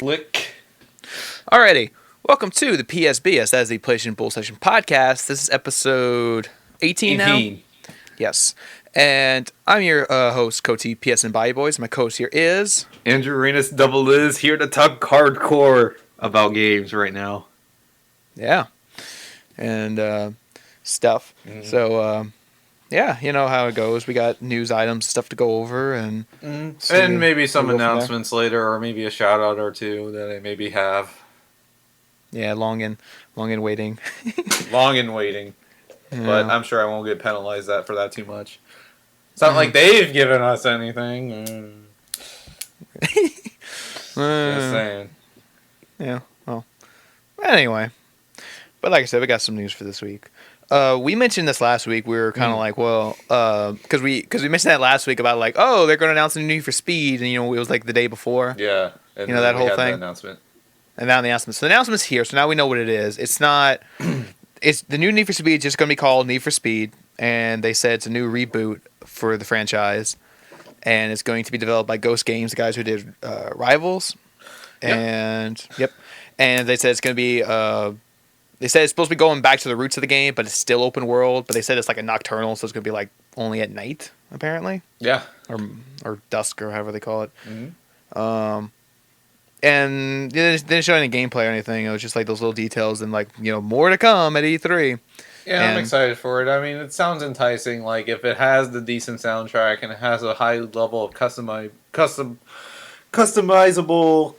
Wick. Alrighty, welcome to the PSBS, that is the PlayStation Bull Session Podcast. This is episode 18 now? 18. Yes. And I'm your host, Cody PSN Body Boys. My co-host here is... Andrew Arenas Double Liz here to talk hardcore about games right now. Yeah. And stuff. Mm-hmm. So, yeah, you know how it goes. We got news items, stuff to go over, and... And maybe some announcements later, or maybe a shout out or two that I maybe have. Yeah, long in waiting. Long in waiting. Yeah. But I'm sure I won't get penalized for that too much. It's not like they've given us anything. Just saying. Yeah, well. Anyway. But like I said, we got some news for this week. We mentioned this last week. We were kind of like, well, because we mentioned that last week about like, oh, they're going to announce a new Need for Speed, and it was like the day before. Yeah, and you know that whole thing. That announcement. And now the announcement. So the announcement's here. So now we know what it is. It's not. It's the new Need for Speed. Just going to be called Need for Speed, and they said it's a new reboot for the franchise, and it's going to be developed by Ghost Games, the guys who did Rivals, and and they said it's going to be. They said it's supposed to be going back to the roots of the game, but it's still open world. But they said it's like a nocturnal, so it's going to be like only at night, apparently. Yeah. Or dusk, or however they call it. Mm-hmm. And they didn't show any gameplay or anything. It was just like those little details and like, more to come at E3. Yeah, I'm excited for it. I mean, it sounds enticing. Like, if it has the decent soundtrack and it has a high level of customizable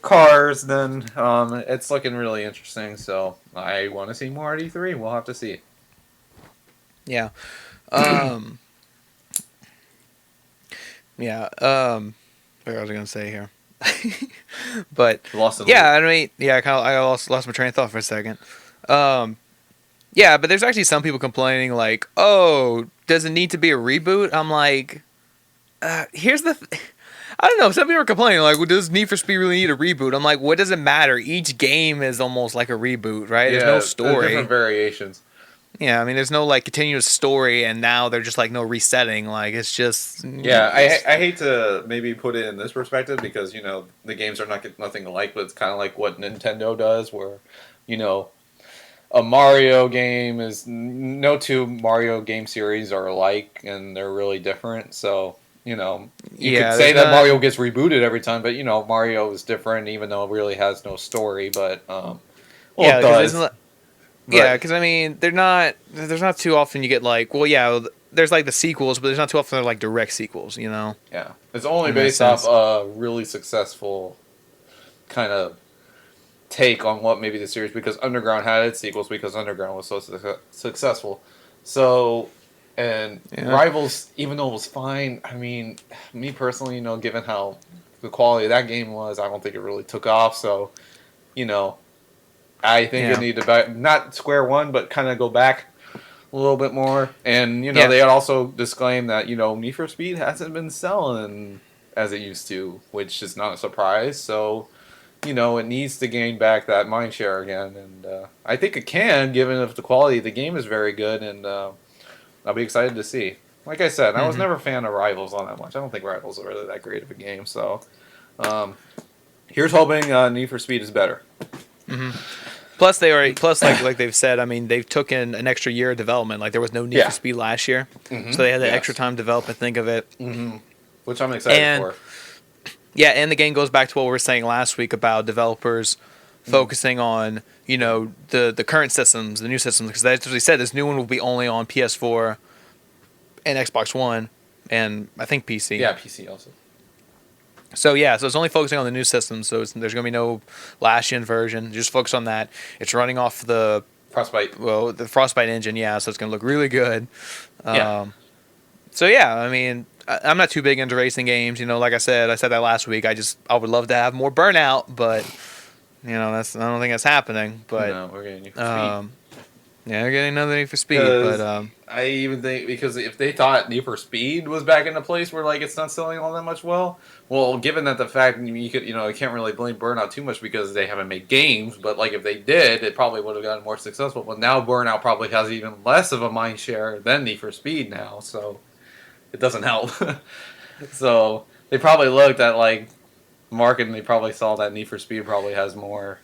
cars, then it's looking really interesting. So I want to see more at E3. We'll have to see. Yeah. What was I gonna say here? But I lost my train of thought for a second. But there's actually some people complaining like, oh, does it need to be a reboot? I'm like, here's the. I don't know. Some people are complaining like, well, does Need for Speed really need a reboot? I'm like, what does it matter? Each game is almost like a reboot, right? Yeah, there's no story. Different variations. Yeah, I mean, there's no like continuous story, and now they're just like no resetting. Like it's just. Yeah, I hate to maybe put it in this perspective because the games are nothing alike, but it's kind of like what Nintendo does, where a Mario game is no two Mario game series are alike, and they're really different. So you could say that Mario gets rebooted every time, but Mario is different, even though it really has no story. But it does. Yeah, because I mean, there's not too often you get like, there's like the sequels, but there's not too often they're like direct sequels, Yeah, it's only based off a really successful kind of take on what maybe the series, because Underground had its sequels because Underground was so successful. So, and Rivals, even though it was fine, I mean, me personally, given how the quality of that game was, I don't think it really took off. So, I think it needed to not square one, but kind of go back a little bit more. And, they had also disclaimed that, Need for Speed hasn't been selling as it used to, which is not a surprise. So, it needs to gain back that mind share again. And I think it can, given if the quality of the game is very good. And I'll be excited to see. Like I said, I was never a fan of Rivals all that much. I don't think Rivals are really that great of a game. So, here's hoping Need for Speed is better. Mm-hmm. Plus, like they've said, I mean, they've taken an extra year of development. Like there was no Need for Speed last year, so they had that extra time to develop and think of it. Mm-hmm. Which I'm excited for. Yeah, and the game goes back to what we were saying last week about developers focusing on the current systems, the new systems, because that's what they said. This new one will be only on PS4 and Xbox One, and I think PC. Yeah, PC also. So it's only focusing on the new system. So there's going to be no last-gen version. Just focus on that. It's running off the Frostbite. Well, the Frostbite engine, so it's going to look really good. Yeah. I mean, I'm not too big into racing games. Like I said that last week. I would love to have more Burnout, but I don't think that's happening. But no, we're getting Need for Speed. Yeah, they're getting another Need for Speed, but I even think because if they thought Need for Speed was back in a place where like it's not selling all that much well, given that the fact you can't really blame Burnout too much because they haven't made games, but like if they did, it probably would have gotten more successful. But now Burnout probably has even less of a mind share than Need for Speed now, so it doesn't help. So they probably looked at like market, and they probably saw that Need for Speed probably has more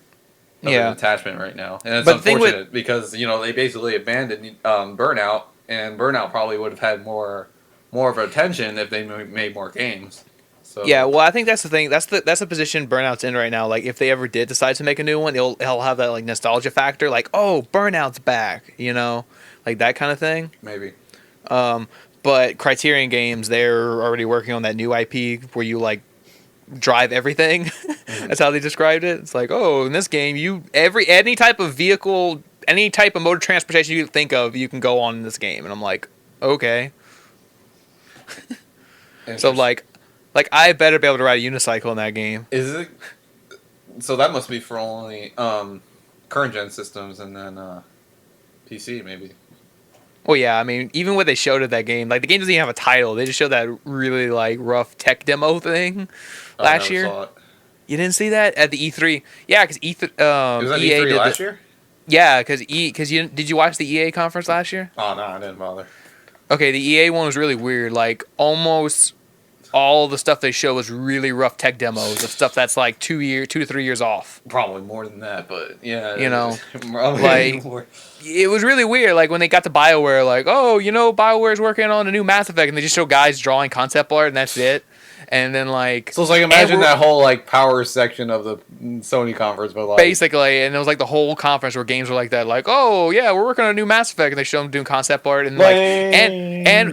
of an attachment right now, and it's But unfortunate because they basically abandoned Burnout, and Burnout probably would have had more of attention if they made more games. So yeah, well, I think that's the thing. That's the position Burnout's in right now. Like, if they ever did decide to make a new one, he'll have that like nostalgia factor, like, oh, Burnout's back, like that kind of thing. maybe. But Criterion Games, they're already working on that new IP where you like drive everything. That's how they described it. It's like, oh, in this game, any type of vehicle, any type of mode of transportation you can think of, you can go on in this game. And I'm like, okay. So like I better be able to ride a unicycle in that game. Is it? So that must be for only current gen systems, and then PC maybe. Well, yeah, I mean, even what they showed at that game, like the game doesn't even have a title. They just showed that really like rough tech demo thing last year. Saw it. You didn't see that at the E3? Yeah, because was that EA E3 did last year? Yeah, because did you watch the EA conference last year? Oh no, I didn't bother. Okay, the EA one was really weird. Like almost all the stuff they showed was really rough tech demos of stuff that's like 2 to 3 years off. Probably more than that, but yeah, like more. It was really weird. Like when they got to BioWare, like, oh, BioWare's working on a new Mass Effect, and they just show guys drawing concept art, and that's it. And then like, so it's like imagine that whole like power section of the Sony conference, but like basically, and it was like the whole conference where games were like that, like, oh yeah, we're working on a new Mass Effect, and they show them doing concept art, and like, and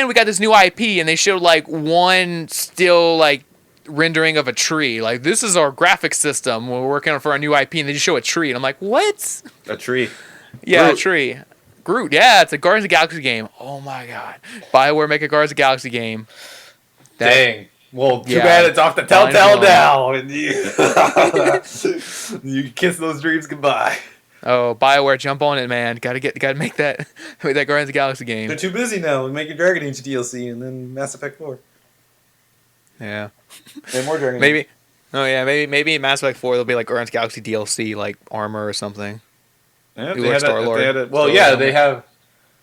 we got this new IP, and they showed like one still like rendering of a tree, like this is our graphics system, we're working on for our new IP, and they just show a tree, and I'm like, what? A tree? Yeah, Groot. A tree. Groot. Yeah, it's a Guardians of the Galaxy game. Oh my god, BioWare make a Guardians of the Galaxy game. Dang. Well, too bad it's off the Telltale now. And you kiss those dreams goodbye. Oh, BioWare, jump on it, man. Gotta make that Guardians of the Galaxy game. They're too busy now with making Dragon Age DLC and then Mass Effect 4. Yeah. And more Dragon Age. Maybe. Oh yeah, maybe in Mass Effect 4 there'll be like Guardians of the Galaxy DLC, like armor or something. Yeah, they have.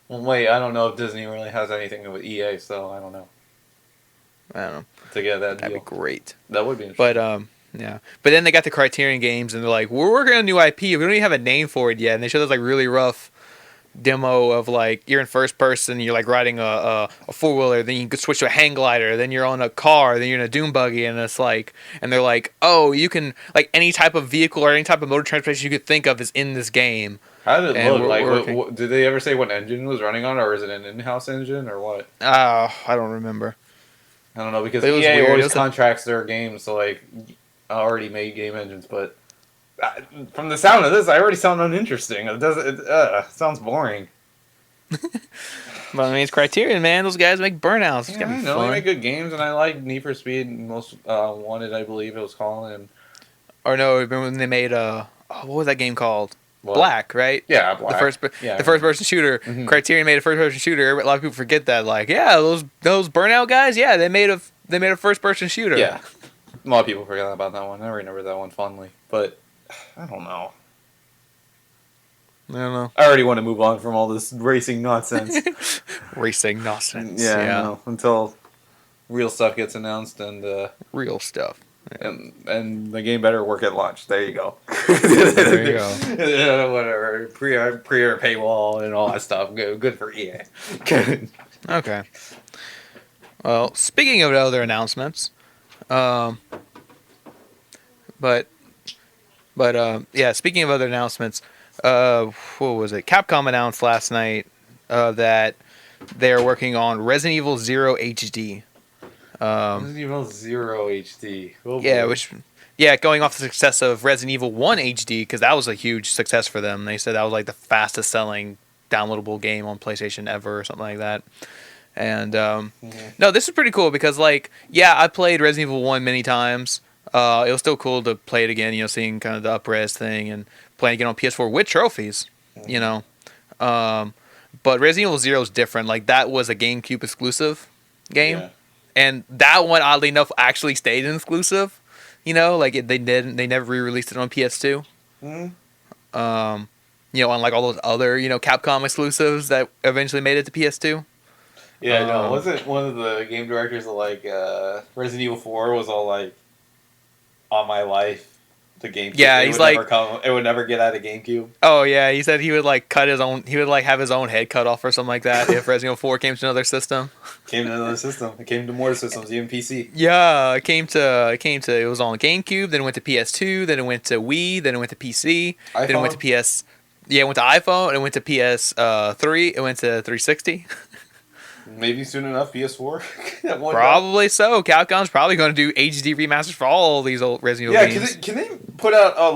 Well, wait, I don't know if Disney really has anything with EA, so I don't know. I don't know. To get that That'd deal. be great. That would be interesting. But yeah. But then they got the Criterion games, and they're like, we're working on a new IP. We don't even have a name for it yet. And they show this like really rough demo of like you're in first person, you're like riding a 4-wheeler, then you can switch to a hang glider, then you're on a car, then you're in a dune buggy, and it's like, and they're like, oh, you can like any type of vehicle or any type of motor transportation you could think of is in this game. How did it look? Like, did they ever say what engine it was running on, or is it an in-house engine, or what? I don't remember. I don't know, because EA always contracts their games to like already made game engines, but from the sound of this, I already sound uninteresting. It sounds boring. But I mean, it's Criterion, man. Those guys make Burnouts. It's I know they make good games, and I like Need for Speed Most Wanted, I believe it was called. And or no, remember when they made what was that game called? What? Black, right? Yeah, Black. The first person shooter. Mm-hmm. Criterion made a first person shooter. A lot of people forget that. Like, yeah, those Burnout guys. Yeah, they made a first person shooter. Yeah, a lot of people forget about that one. I remember that one fondly, but I don't know. I already want to move on from all this racing nonsense. Racing nonsense. Yeah. No, until real stuff gets announced and real stuff. Yeah. And the game better work at launch. There you go. There you go. Whatever. Pre-order paywall and all that stuff. Good for EA. Okay. Well, speaking of other announcements, yeah, speaking of other announcements, what was it? Capcom announced last night that they're working on Resident Evil 0 HD. Resident Evil 0 HD. Oh, yeah, going off the success of Resident Evil 1 HD, because that was a huge success for them. They said that was like the fastest selling downloadable game on PlayStation ever or something like that. And no, this is pretty cool because like, yeah, I played Resident Evil 1 many times. It was still cool to play it again, seeing kind of the up-res thing and playing again on PS4 with trophies, But Resident Evil 0 is different. Like, that was a GameCube exclusive game. Yeah. And that one, oddly enough, actually stayed an exclusive. They never re-released it on PS2. Mm-hmm. Unlike all those other, Capcom exclusives that eventually made it to PS2. Yeah, no, wasn't one of the game directors of, Resident Evil 4 was all, on my life, the GameCube. Yeah, he's like, it would never get out of GameCube. oh yeah, he said he would like cut his own. He would like have his own head cut off or something like that if Resident Evil 4 came to another system. Came to another system. It came to more systems, even PC. Yeah, it was on GameCube, then it went to PS2, then it went to Wii, then it went to PC, iPhone? then it went to PS. Yeah, it went to iPhone, it went to PS3, it went to 360. Maybe soon enough, PS4. Probably so. Capcom's probably going to do HD remasters for all these old Resident Evil games. Can they put out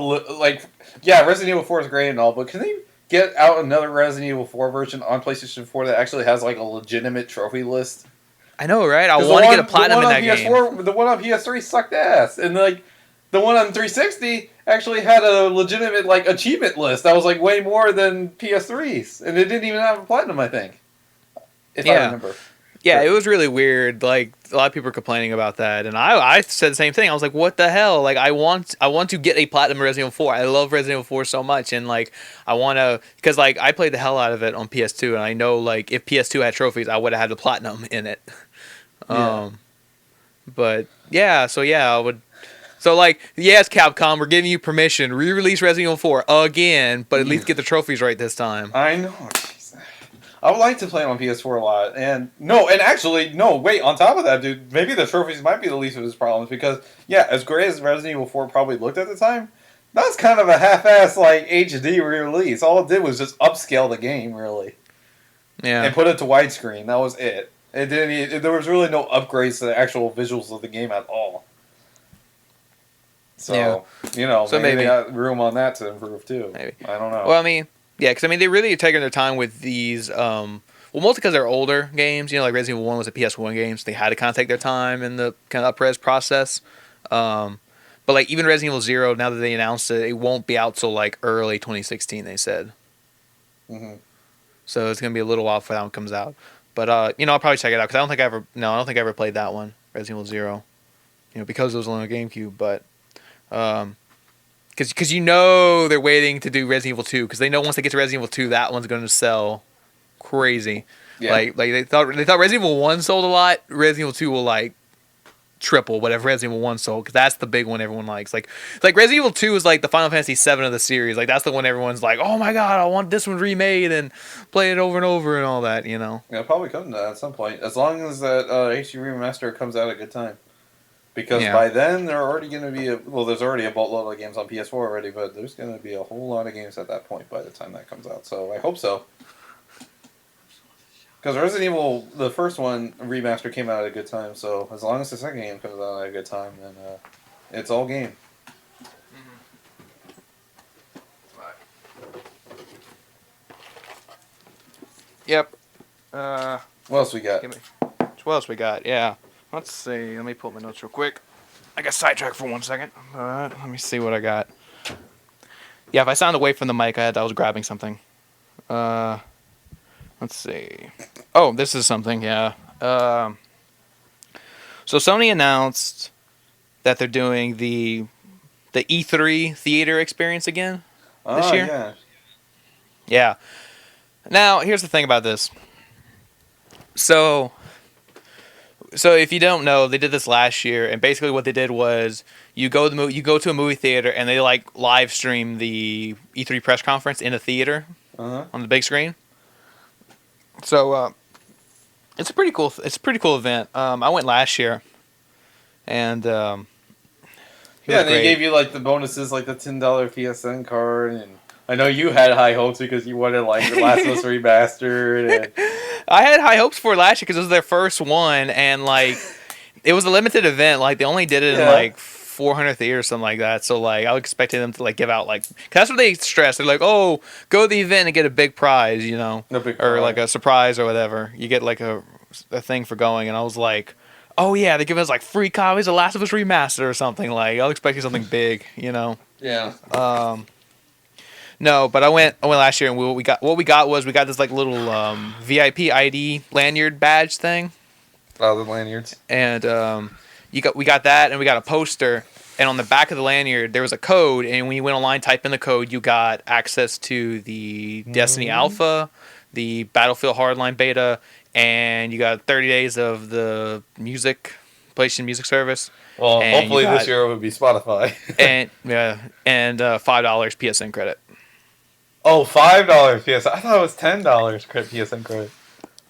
Resident Evil 4 is great and all, but can they get out another Resident Evil 4 version on PlayStation 4 that actually has like a legitimate trophy list? I know, right? I want to get a platinum in that game. The one on PS3 sucked ass, and like the one on 360 actually had a legitimate like achievement list that was like way more than PS3's, and it didn't even have a platinum, I think. If I remember. Yeah, it was really weird. Like a lot of people were complaining about that, and I said the same thing. I was like, "What the hell? Like, I want to get a platinum Resident Evil 4. I love Resident Evil 4 so much, and like, I want to because like I played the hell out of it on PS2, and I know like if PS2 had trophies, I would have had the platinum in it. But yeah, so yeah, I would. So like, yes, Capcom, we're giving you permission, re-release Resident Evil 4 again, but at least get the trophies right this time. I know. I would like to play it on PS4 a lot, and wait, on top of that, dude, maybe the trophies might be the least of his problems, because, yeah, as great as Resident Evil 4 probably looked at the time, that was kind of a half-ass, like, HD re-release. All it did was just upscale the game, really. Yeah. And put it to widescreen, that was it. There was really no upgrades to the actual visuals of the game at all. So, maybe they got room on that to improve, too. Maybe. I don't know. Well, I mean... Yeah, because, I mean, they really are taking their time with these, mostly because they're older games, like Resident Evil 1 was a PS1 game, so they had to kind of take their time in the kind of up-res process. But, like, even Resident Evil 0, now that they announced it, it won't be out till, like, early 2016, they said. Mm-hmm. So it's going to be a little while before that one comes out. But, I'll probably check it out, because I don't think I ever played that one, Resident Evil 0, because it was on a GameCube, but... Because they're waiting to do Resident Evil 2, because they know once they get to Resident Evil 2, that one's going to sell crazy. Yeah. Like they thought Resident Evil 1 sold a lot. Resident Evil 2 will like triple whatever Resident Evil 1 sold, because that's the big one everyone likes. Like Resident Evil 2 is like the Final Fantasy 7 of the series. Like that's the one everyone's like, oh my god, I want this one remade and play it over and over and all that. Yeah, it'll probably come to that at some point, as long as that HD remaster comes out at a good time. Because by then, there are already going to be there's already a boatload of games on PS4 already, but there's going to be a whole lot of games at that point by the time that comes out. So I hope so. Because Resident Evil, the first one, remaster came out at a good time, so as long as the second game comes out at a good time, then it's all game. Yep. What else we got? What else we got? Yeah. Let's see. Let me pull up my notes real quick. I got sidetracked for 1 second. Let me see what I got. Yeah, if I sound away from the mic, I was grabbing something. Let's see. Oh, this is something, yeah. So Sony announced that they're doing the E3 theater experience again this year. Yeah. Yeah. Now, here's the thing about this. So if you don't know, they did this last year, and basically what they did was you go to a movie theater, and they like live stream the E3 press conference in a theater on the big screen. So it's a pretty cool event. I went last year, and they gave you like the bonuses, like the $10 PSN card, and I know you had high hopes because you wanted like The Last of Us Remastered. And... I had high hopes for it last year because it was their first one, and like it was a limited event. Like they only did it in like 400 theaters or something like that. So like I was expecting them to like give out like, cause that's what they stress. They're like, oh, go to the event and get a big prize, or like a surprise or whatever. You get like a thing for going, and I was like, oh yeah, they're giving us like free copies of Last of Us Remastered or something. Like I was expecting something big, Yeah. No, but I went last year, and we got this like little VIP ID lanyard badge thing. Oh, the lanyards. And we got that, and we got a poster, and on the back of the lanyard there was a code, and when you went online, type in the code, you got access to the Destiny Alpha, the Battlefield Hardline Beta, and you got 30 days of the music PlayStation Music Service. Well, hopefully this year it would be Spotify. and $5 PSN credit. Oh, $5 PSN. I thought it was $10 PSN credit.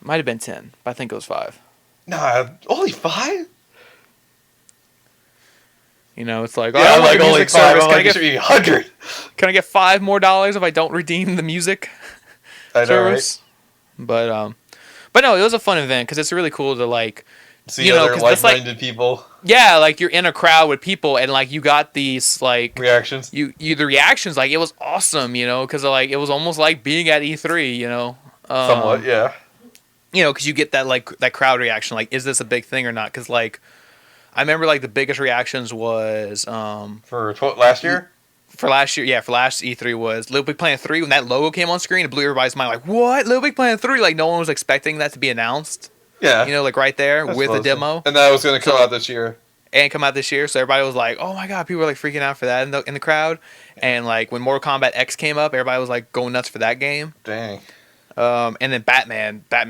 Might have been 10, but I think it was 5. Nah, only 5? You know, it's like, yeah, like only 5. I'm like, it should be 100. Can I get $5 more if I don't redeem the music service? Right? But no, it was a fun event because it's really cool to like see other like-minded people. Yeah, like you're in a crowd with people and like you got these like reactions. You the reactions, like it was awesome, you know, because like it was almost like being at E3, you know. Somewhat, yeah. You know, because you get that like that crowd reaction, like is this a big thing or not? Because like I remember like the biggest reactions was for last year. For last year, yeah, for last E3 was Little Big Planet 3. When that logo came on screen, it blew everybody's mind. Like, what? Little Big Planet 3? Like, no one was expecting that to be announced. Yeah. You know, like right there with the demo. And that was going to come out this year. And come out this year. So everybody was like, oh my God, people were like freaking out for that in the crowd. And like when Mortal Kombat X came up, everybody was like going nuts for that game. Dang. And then Batman got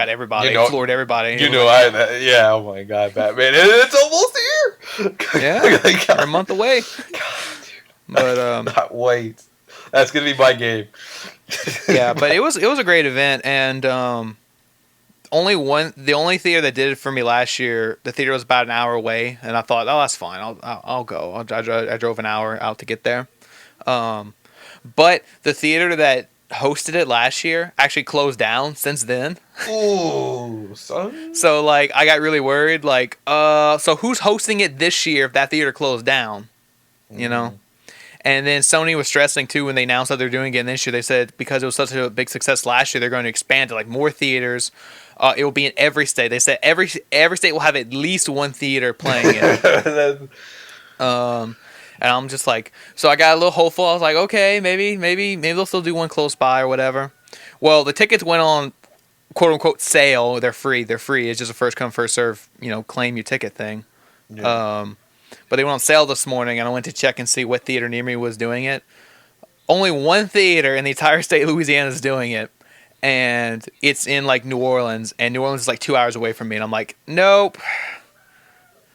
everybody, floored everybody. Oh my God, Batman! It's almost here. Yeah, we're a month away. God, dude. But not wait. That's gonna be my game. Yeah, but it was a great event, and the only theater that did it for me last year, the theater was about an hour away, and I thought, oh, that's fine, I'll go. I drove an hour out to get there. But the theater that hosted it last year actually closed down since then. Ooh, son. So like I got really worried, like so who's hosting it this year if that theater closed down? You know? And then Sony was stressing too when they announced that they're doing it this year. They said because it was such a big success last year, they're going to expand to like more theaters. It will be in every state. They said every state will have at least one theater playing it. And I'm just like, so I got a little hopeful. I was like, okay, maybe they'll still do one close by or whatever. Well, the tickets went on, quote unquote, sale. They're free. It's just a first come, first serve, you know, claim your ticket thing. Yeah. But they went on sale this morning, and I went to check and see what theater near me was doing it. Only one theater in the entire state of Louisiana is doing it, and it's in like New Orleans, and New Orleans is like 2 hours away from me, and I'm like, nope.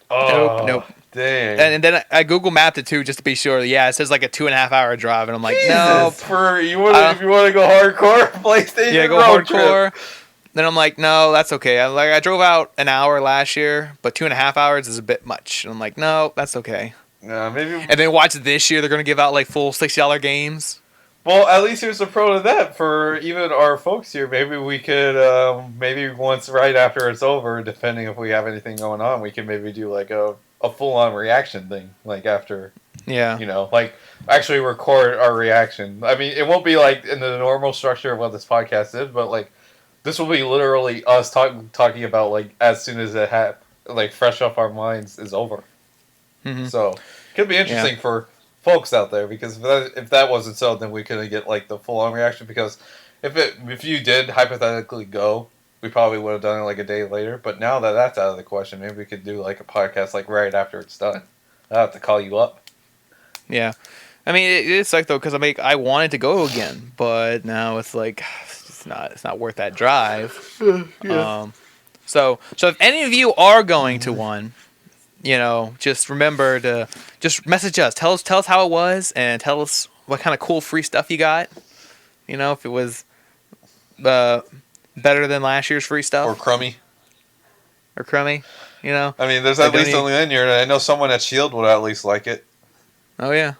Nope. Dang. And then I Google mapped it too just to be sure. Yeah, it says like a 2.5 hour drive, and I'm like, no. If you want to go hardcore, PlayStation. Yeah, go road hardcore. Trip. Then I'm like, no, that's okay. I drove out an hour last year, but 2.5 hours is a bit much. And I'm like, no, that's okay. Maybe. And then watch this year, they're gonna give out like full $60 games. Well, at least here's the pro to that for even our folks here. Maybe we could, maybe once right after it's over, depending if we have anything going on, we can maybe do like a full-on reaction thing, like after, yeah, you know, like actually record our reaction. I mean, it won't be like in the normal structure of what this podcast is, but like this will be literally us talking about like as soon as it like fresh off our minds is over. Mm-hmm. So could be interesting for folks out there, because if that wasn't so, then we couldn't get like the full-on reaction. Because if you did hypothetically go, we probably would have done it like a day later. But now that that's out of the question, maybe we could do like a podcast like right after it's done. I'll have to call you up. Yeah. I mean, it's like though, because I wanted to go again, but now it's like it's not worth that drive. Yeah. So if any of you are going to one, you know, just remember to just message us. Tell us how it was, and tell us what kind of cool free stuff you got. You know, if it was better than last year's free stuff. Or crummy. You know. I mean, there's at least something in here, and I know someone at S.H.I.E.L.D. would at least like it. Oh, yeah.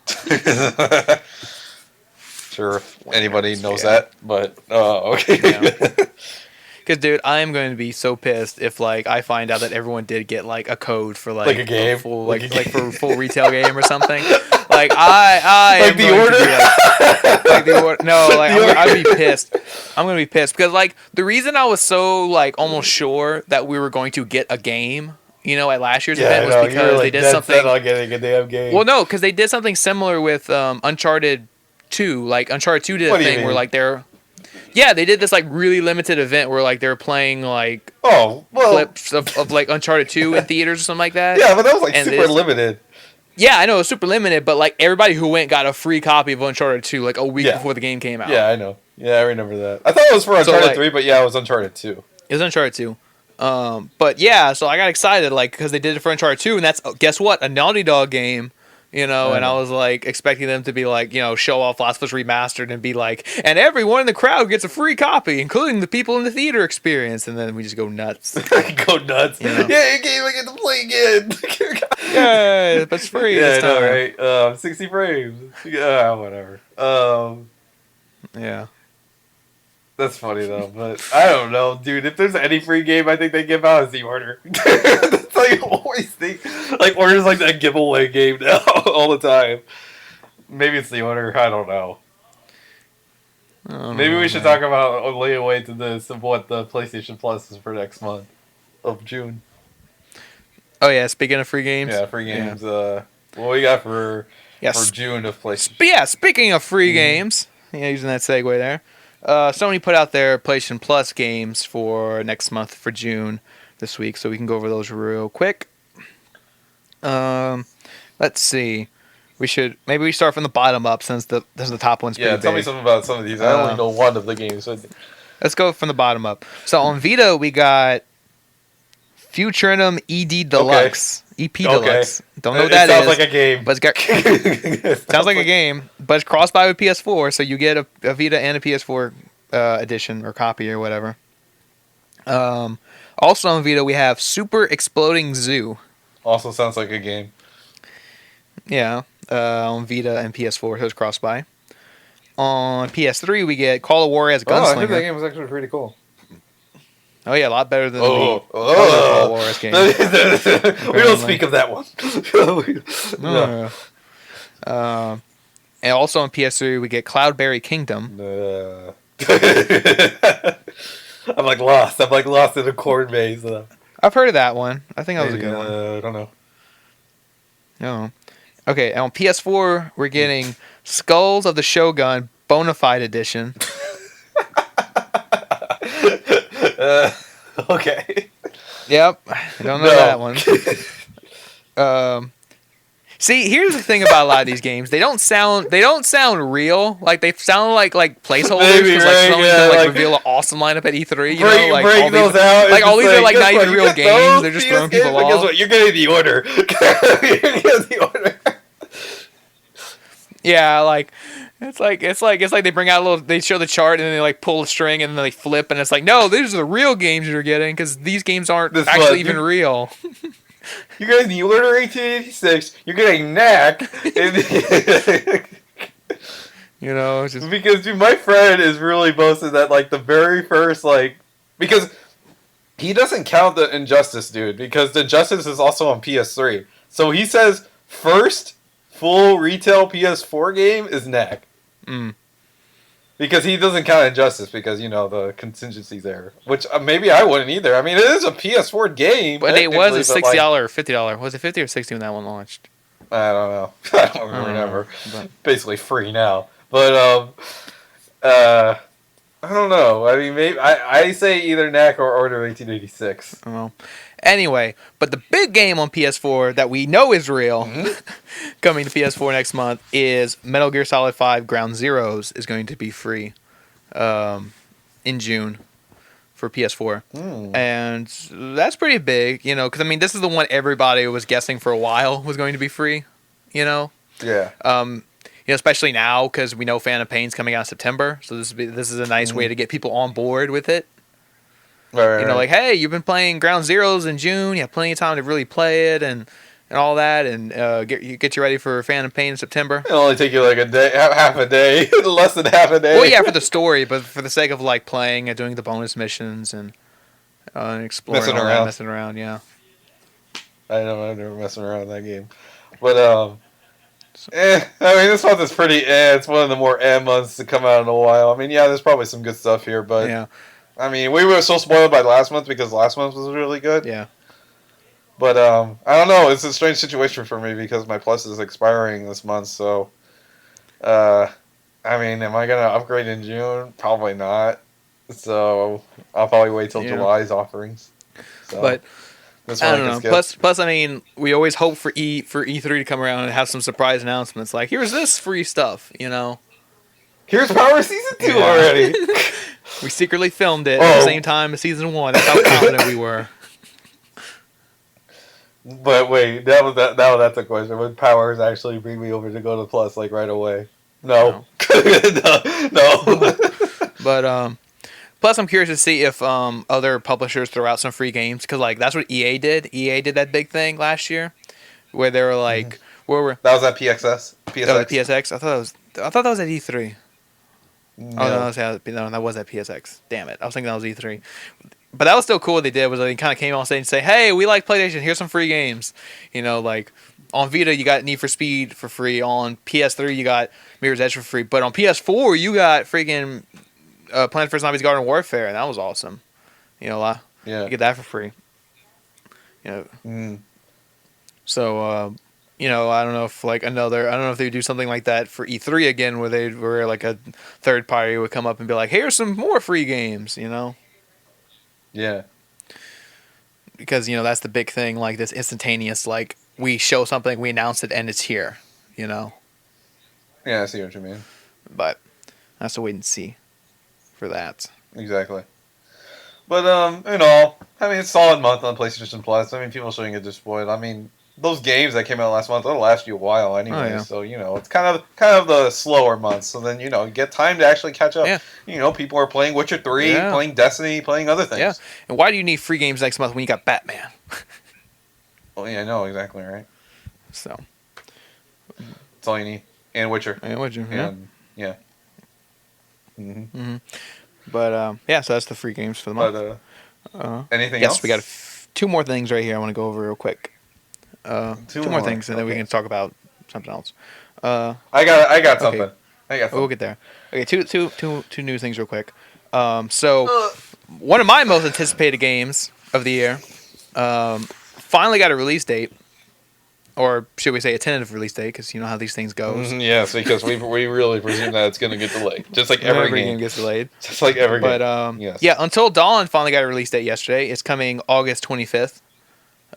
Sure, if anybody knows that, but okay. Because, dude, I am going to be so pissed if, like, I find out that everyone did get, like, a code for, like a game? For a full retail game or something. Like, I like am the going order? to be, like the order. No, like, I'd be pissed. I'm going to be pissed. Because, like, the reason I was so, like, almost sure that we were going to get a game, you know, at last year's event was because they did something. On getting a damn game. Well, no, because they did something similar with Uncharted 2. Like, Uncharted 2 did a thing where, like, yeah, they did this, like, really limited event where, like, they were playing, like, clips of like, Uncharted 2 in theaters or something like that. Yeah, but that was, like, super limited. Yeah, I know, it was super limited, but, like, everybody who went got a free copy of Uncharted 2, like, a week before the game came out. Yeah, I know. Yeah, I remember that. I thought it was for Uncharted 3, but yeah, it was Uncharted 2. It was Uncharted 2. But yeah, so I got excited, like, because they did it for Uncharted 2, and that's, guess what, a Naughty Dog game, and I was, like, expecting them to be, like, show off Last of Us Remastered and be like, and everyone in the crowd gets a free copy, including the people in the theater experience, and then we just go nuts. Go nuts. Yeah, game I get to play again. Yeah, that's free this time. I know, right? 60 frames. Yeah, whatever. Yeah. That's funny though, but I don't know, dude. If there's any free game I think they give out, is the Order. That's like I always think. Like Order's like that giveaway game now all the time. Maybe it's the Order. I don't know. Maybe we should talk about only way to this of what the PlayStation Plus is for next month of June. Oh yeah, speaking of free games. Yeah, free games. Yeah. What we got for June of PlayStation? Speaking of free games, using that segue there. Sony put out their PlayStation Plus games for next month for June this week, so we can go over those real quick. Let's see. Maybe we start from the bottom up since the top one's pretty big. Tell me something about some of these. I only know one of the games. So. Let's go from the bottom up. So on Vita, we got Futurinum ED Deluxe. EP Deluxe. Don't know what that is. Sounds like a game. But sounds like a game, but it's cross-buy with PS4, so you get a Vita and a PS4 edition or copy or whatever. Also on Vita, we have Super Exploding Zoo. Also sounds like a game. Yeah, on Vita and PS4, so it's cross-buy. On PS3, we get Call of War as Gunslinger. I think that game was actually pretty cool. Oh yeah, a lot better than the Call of War game. We don't speak of that one. No. And also on PS3, we get Cloudberry Kingdom. I'm like lost. I'm like lost in a corn maze. I've heard of that one. I think that was a good one. I don't know. No. Okay, and on PS4, we're getting Skulls of the Shogun Bonafide Edition. Okay. Yep. I don't know that one. See, here's the thing about a lot of these games. They don't sound real. Like they sound like placeholders because Sony can reveal an awesome lineup at E3. Break those out. Like all these are like not even real games. They're just throwing people off. Guess what? You're getting the Order. You're getting the Order. Yeah, like it's like they bring out they show the chart and then they like pull a string and then they flip and it's like, no, these are the real games you're getting because these games aren't actually even real. You're getting the Order 1886. You're getting Knack. Just because dude, my friend is really boasting that like the very first because he doesn't count the Injustice dude because the Injustice is also on PS3. So he says first full retail PS4 game is Knack. Because he doesn't count Injustice because, the contingencies there. Which maybe I wouldn't either. I mean, it is a PS4 game. But it was a $60 or $50. Was it 50 or 60 when that one launched? I don't know. I don't remember. Basically free now. But, I don't know. I mean, maybe I say either Knack or Order 1886. Well, anyway, but the big game on PS4 that we know is real, coming to PS4 next month, is Metal Gear Solid 5 Ground Zeroes is going to be free in June for PS4. And that's pretty big, because, I mean, this is the one everybody was guessing for a while was going to be free, Yeah. Especially now because we know Phantom Pain's coming out in September, so this is a nice way to get people on board with it. Right. Like, hey, you've been playing Ground Zeroes in June. You have plenty of time to really play it and all that, and get you ready for Phantom Pain in September. It'll only take you like a day, half a day, less than half a day. Well, yeah, for the story, but for the sake of like playing and doing the bonus missions and exploring, messing around. Yeah. I've never messing around in that game, but I mean, this month is pretty. It's one of the more months to come out in a while. I mean, yeah, there's probably some good stuff here, but yeah. I mean, we were so spoiled by last month because last month was really good. Yeah. But I don't know. It's a strange situation for me because my Plus is expiring this month. So, I mean, am I gonna upgrade in June? Probably not. So I'll probably wait till July's offerings. So, but I don't know. Plus, I mean, we always hope for E3 to come around and have some surprise announcements. Like, here's this free stuff. Here's Power Season 2 already. We secretly filmed it at the same time as season 1. That's how confident we were. But wait, that's a question. Would Powers actually bring me over to go to Plus like right away? No. No. But plus, I'm curious to see if other publishers throw out some free games, because like that's what EA did. EA did that big thing last year, where they were like, where were that was at PXS? PSX? Oh, PSX. I thought that was at E3. No. Oh no, that was at PSX. Damn it, I was thinking that was E3. But that was still cool. What they did was they kind of came on stage and say, "Hey, we like PlayStation. Here's some free games." You know, like on Vita you got Need for Speed for free. On PS3 you got Mirror's Edge for free. But on PS4 you got freaking Plants vs Zombies Garden Warfare, and that was awesome. You know, you get that for free. You know, so you know, I don't know if I don't know if they would do something like that for E3 again, where like a third party would come up and be like, "Here's some more free games," you know. Yeah. Because, you know, that's the big thing, like this instantaneous, like we show something, we announce it, and it's here, you know. Yeah, I see what you mean. But I have to wait and see for that. Exactly. But in all, I mean, it's a solid month on PlayStation Plus. I mean, people shouldn't get disappointed. I mean, those games that came out last month, they'll last you a while anyway. Oh, yeah. So, you know, it's kind of the slower months. So then, you know, you get time to actually catch up. Yeah. You know, people are playing Witcher 3, playing Destiny, playing other things. Yeah. And why do you need free games next month when you got Batman? Well, yeah, I know, exactly, right? So. That's all you need. And Witcher. And Witcher, yeah. And, yeah. Mm-hmm. But, yeah, so that's the free games for the month. But, anything else? else? Yes, we got two more things right here I want to go over real quick. Two more things, and then we can talk about something else. I got something. Okay. I got something. We'll get there. Okay, two news things real quick. So one of my most anticipated games of the year finally got a release date, or should we say a tentative release date? Because you know how these things go. Yes, because we really presume that it's going to get delayed, just like every game gets delayed. Just like every game. But yes. Yeah, Until Dawn finally got a release date yesterday. It's coming August 25th.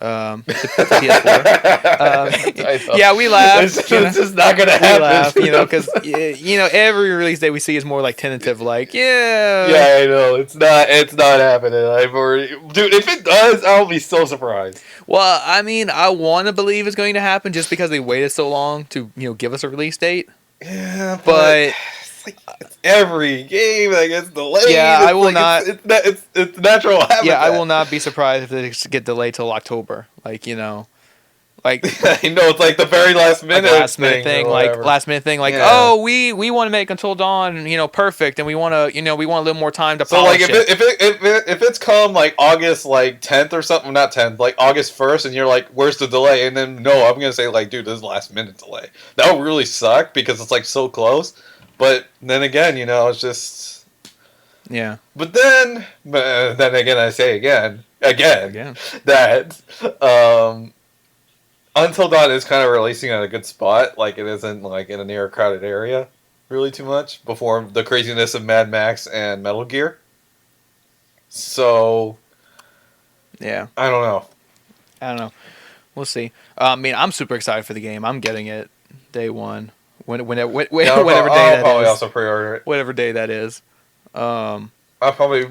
To PS4. Yeah, we laugh. It's just not gonna happen. We laugh, you know, because you know every release that we see is more like tentative, like Yeah, I know it's not happening. I've already, dude. If it does, I'll be so surprised. Well, I mean, I want to believe it's going to happen just because they waited so long to give us a release date. Yeah, but it's every game that gets delayed. Yeah, I will not. It's natural. Yeah, I will not be surprised if they get delayed till October. Like I know it's like the very last minute, last minute thing. Yeah. Oh, we want to make Until Dawn, perfect, and we want to, we want a little more time to polish it. If it's come like August 10th or something, not 10th, like August 1st, and you're like, where's the delay? And then no, I'm gonna say like, dude, this is last minute delay. That would really suck because it's like so close. But then again, it's just But then again, I say again that Until Dawn is kind of releasing at a good spot. Like it isn't like in a near crowded area, really too much before the craziness of Mad Max and Metal Gear. So yeah, I don't know. We'll see. I mean, I'm super excited for the game. I'm getting it day one. Whatever day that is. I'll probably also pre-order it. Whatever day that is. I'll probably...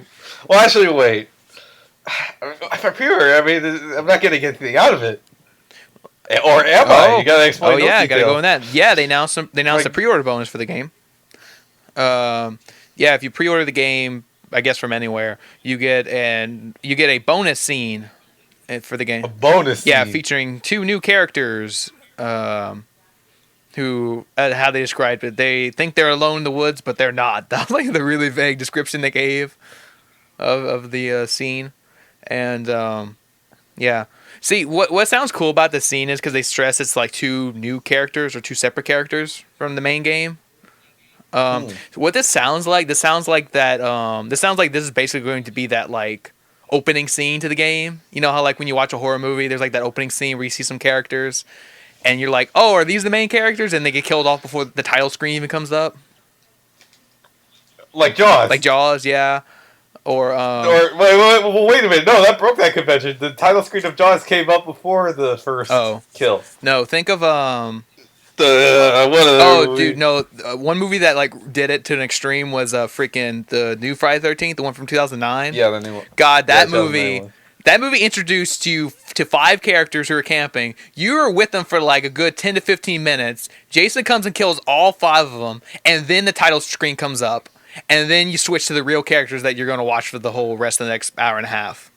Well, actually, wait. If I pre-order, I mean, I'm not getting anything out of it. Or am I? You gotta explain those I details. gotta go in that. Yeah, they announced a pre-order bonus for the game. If you pre-order the game, I guess from anywhere, you get a bonus scene for the game. A bonus scene? Yeah, featuring 2 new characters, who, how they described it, they think they're alone in the woods, but they're not. That was like the really vague description they gave of the scene. And, yeah. See, what sounds cool about the scene is because they stress it's like 2 new characters or 2 separate characters from the main game. What this sounds like this sounds like this is basically going to be that, like, opening scene to the game. You know how, like, when you watch a horror movie, there's, like, that opening scene where you see some characters, and you're like, oh, are these the main characters? And they get killed off before the title screen even comes up. Like Jaws. Like Jaws, yeah. Or wait a minute. No, that broke that convention. The title screen of Jaws came up before the first kill. No, think of the one of the Oh, movie. dude, no. One movie that like did it to an extreme was freaking the new Friday 13th, the one from 2009. Yeah, the new one. God, that Yeah, movie. 2009. That movie introduced you to 5 characters who are camping. You are with them for like a good 10 to 15 minutes. Jason comes and kills all 5 of them, and then the title screen comes up, and then you switch to the real characters that you're going to watch for the whole rest of the next hour and a half.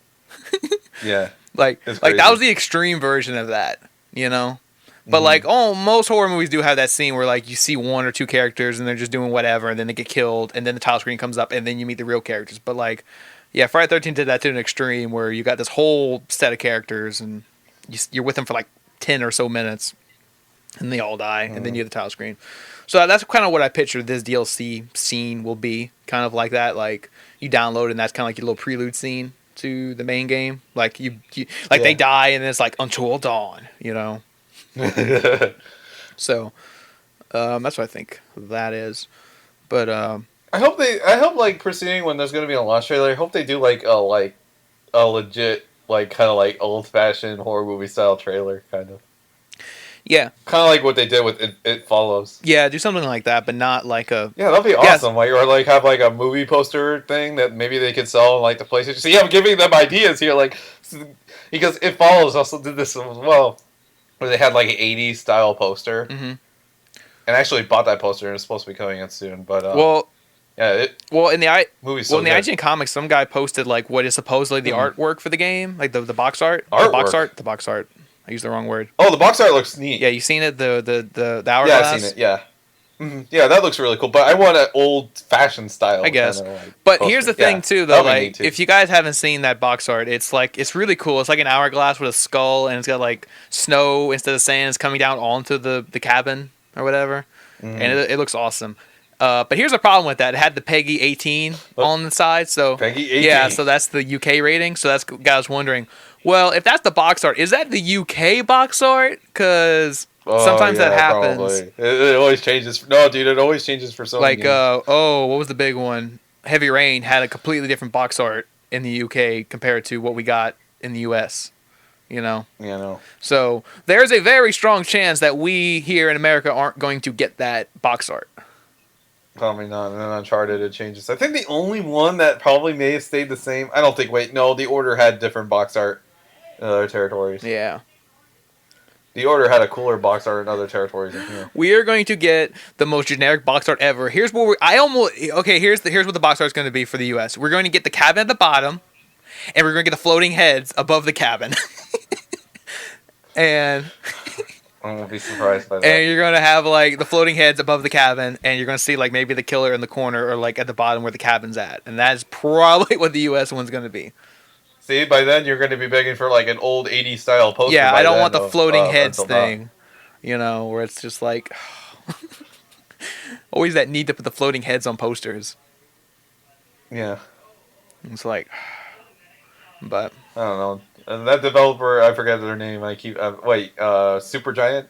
Yeah. Like It's that crazy. was the extreme version of that, you know? But like, most horror movies do have that scene where like you see 1 or 2 characters and they're just doing whatever, and then they get killed, and then the title screen comes up, and then you meet the real characters. But like, yeah, Friday 13 did that to an extreme where you got this whole set of characters and you're with them for like 10 or so minutes, and they all die, and then you have the title screen. So that's kind of what I picture this DLC scene will be, kind of like that. Like you download, and that's kind of like your little prelude scene to the main game. Like they die, and then it's like until dawn, you know. So that's what I think that is. But I hope like proceeding when there's gonna be a launch trailer. I hope they do like a legit like kind of like old fashioned horror movie style trailer kind of. yeah, Kind of like what they did with It Follows. yeah, do something like that, but not like a Yeah, that'd be awesome. Like or like have like a movie poster thing that maybe they could sell on like the PlayStation. See, I'm giving them ideas here, like because It Follows also did this as well, where they had like an '80s style poster. Mm-hmm. And I actually bought that poster, and it's supposed to be coming out soon. But yeah, in the movie's so in the good. IGN comics, some guy posted like what is supposedly the artwork for the game, like the box art, Artwork? the box art. I used the wrong word. Oh, the box art looks neat. Yeah, you seen it? The Yeah, hourglass. I've seen it. Yeah, yeah, that looks really cool. But I want an old fashioned style. I guess. Kinda, like, But poster. here's the thing Yeah, too, though. that'd be neat, Like, too. if you guys haven't seen that box art, it's really cool. It's like an hourglass with a skull, and it's got like snow instead of sand. It's coming down onto the cabin or whatever, and it looks awesome. But here's the problem with that. It had the Peggy 18 on the side, so Peggy 18. yeah, so that's the UK rating. So that's guys wondering, well, if that's the box art, is that the UK box art? Because sometimes that happens. Probably. It always changes. No, dude, it always changes for so many Like, games. what was the big one? Heavy Rain had a completely different box art in the UK compared to what we got in the US. You know? Yeah, no. So there's a very strong chance that we here in America aren't going to get that box art. Probably not. And then Uncharted, it changes. I think the only one that probably may have stayed the same. I don't think. Wait, no. The Order had different box art in other territories. Yeah. The Order had a cooler box art in other territories than here. We are going to get the most generic box art ever. Here's what here's what the box art is going to be for the US. We're going to get the cabin at the bottom, and we're going to get the floating heads above the cabin. and I won't be surprised by that. And you're going to have, like, the floating heads above the cabin, and you're going to see, like, maybe the killer in the corner or, like, at the bottom where the cabin's at. And that's probably what the U.S. one's going to be. See, by then you're going to be begging for, like, an old 80s style poster. Yeah, I don't want the of, floating heads Until Dawn. thing, you know, where it's just, like, always that need to put the floating heads on posters. Yeah. It's like, but... I don't know. And that developer, I forget their name. I keep... Supergiant?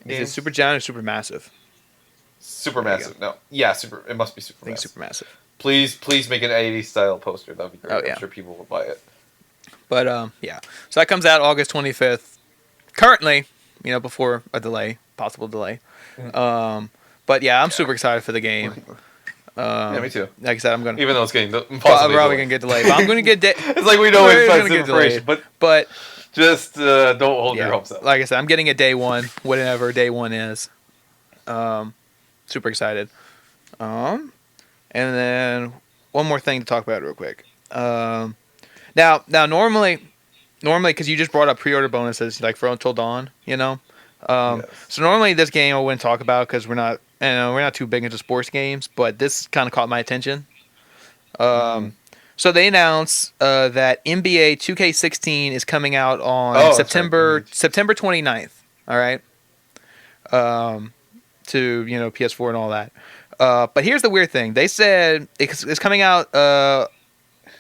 Is it Super Giant or Super Massive? Supermassive. No. Yeah, it must be I think Supermassive. Supermassive. Please make an 80s style poster. That'd be great. Oh, yeah. I'm sure people will buy it. But, yeah. So that comes out August 25th. Currently, you know, before a delay, possible delay. But, yeah, I'm super excited for the game. Yeah, me too. Like I said, I'm going to... Even though it's getting Probably possibly going to get delayed. But I'm going to get... It's like we know We're it's gonna not get super delayed. but But, just don't hold yeah, your hopes up. like I said, I'm getting a day one, whatever day one is. Super excited. And then one more thing to talk about real quick. Now normally, because you just brought up pre-order bonuses, like for Until Dawn, you know. Yes. So normally this game I wouldn't talk about because we're not too big into sports games, but this kind of caught my attention. So they announced that NBA 2K16 is coming out on September 29th. All right. To, you know, PS4 and all that. But here's the weird thing. They said it's coming out.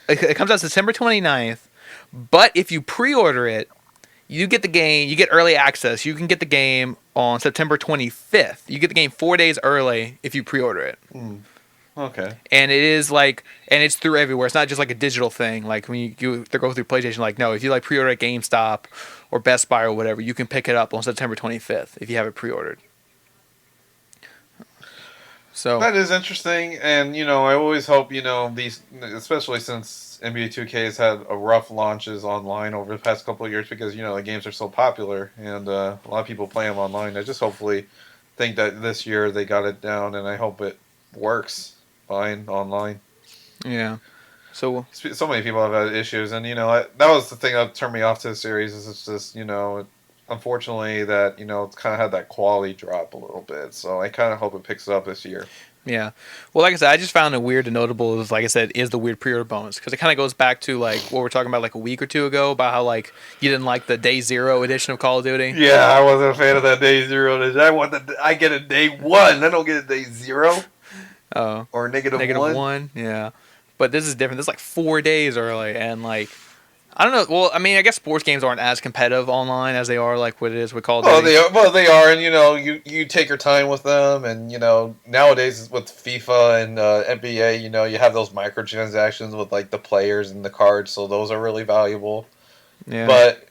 It comes out September 29th. But if you pre-order it, you get the game. You get early access. You can get the game on September 25th. You get the game 4 days early if you pre-order it. Okay. And it is like, and it's through everywhere. It's not just like a digital thing. Like when you they go through PlayStation, like, no, if you like pre-order at GameStop or Best Buy or whatever, you can pick it up on September 25th if you have it pre-ordered. So that is interesting, and I always hope these, especially since NBA 2K has had a rough launches online over the past couple of years because the games are so popular and a lot of people play them online. I just hopefully think that this year they got it down, and I hope it works fine online. yeah. So So many people have had issues, and that was the thing that turned me off to the series. Is it's just unfortunately that it's kind of had that quality drop a little bit. So I kind of hope it picks up this year. yeah. Well, like I said, I just found it weird and notable. Is like I said, is the weird pre-order bonus because it kind of goes back to like what we are talking about like a week or two ago about how like you didn't like the Day Zero edition of Call of Duty. Yeah, I wasn't a fan of that day zero. I get a day one. I don't get a day zero. Oh, Or negative negative one. one. Yeah, but this is different. This is like 4 days early, and like I don't know. Well, I mean, I guess sports games aren't as competitive online as they are like what it is with Call of Duty. They are, and you take your time with them, and nowadays with FIFA and NBA, you have those microtransactions with like the players and the cards, so those are really valuable. Yeah. But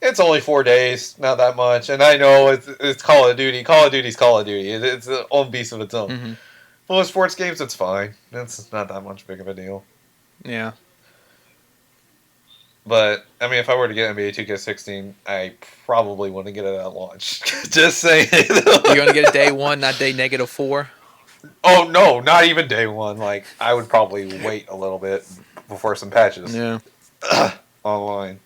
it's only 4 days, not that much, and I know it's Call of Duty. Call of Duty's Call of Duty. It's its own beast of its own. Mm-hmm. Well, with sports games, it's fine. It's not that much big of a deal. Yeah. But, I mean, if I were to get NBA 2K16, I probably wouldn't get it at launch. Just saying. You're going to get it day one, not day -4? Oh, no, not even day one. Like, I would probably wait a little bit before some patches. Yeah. Online.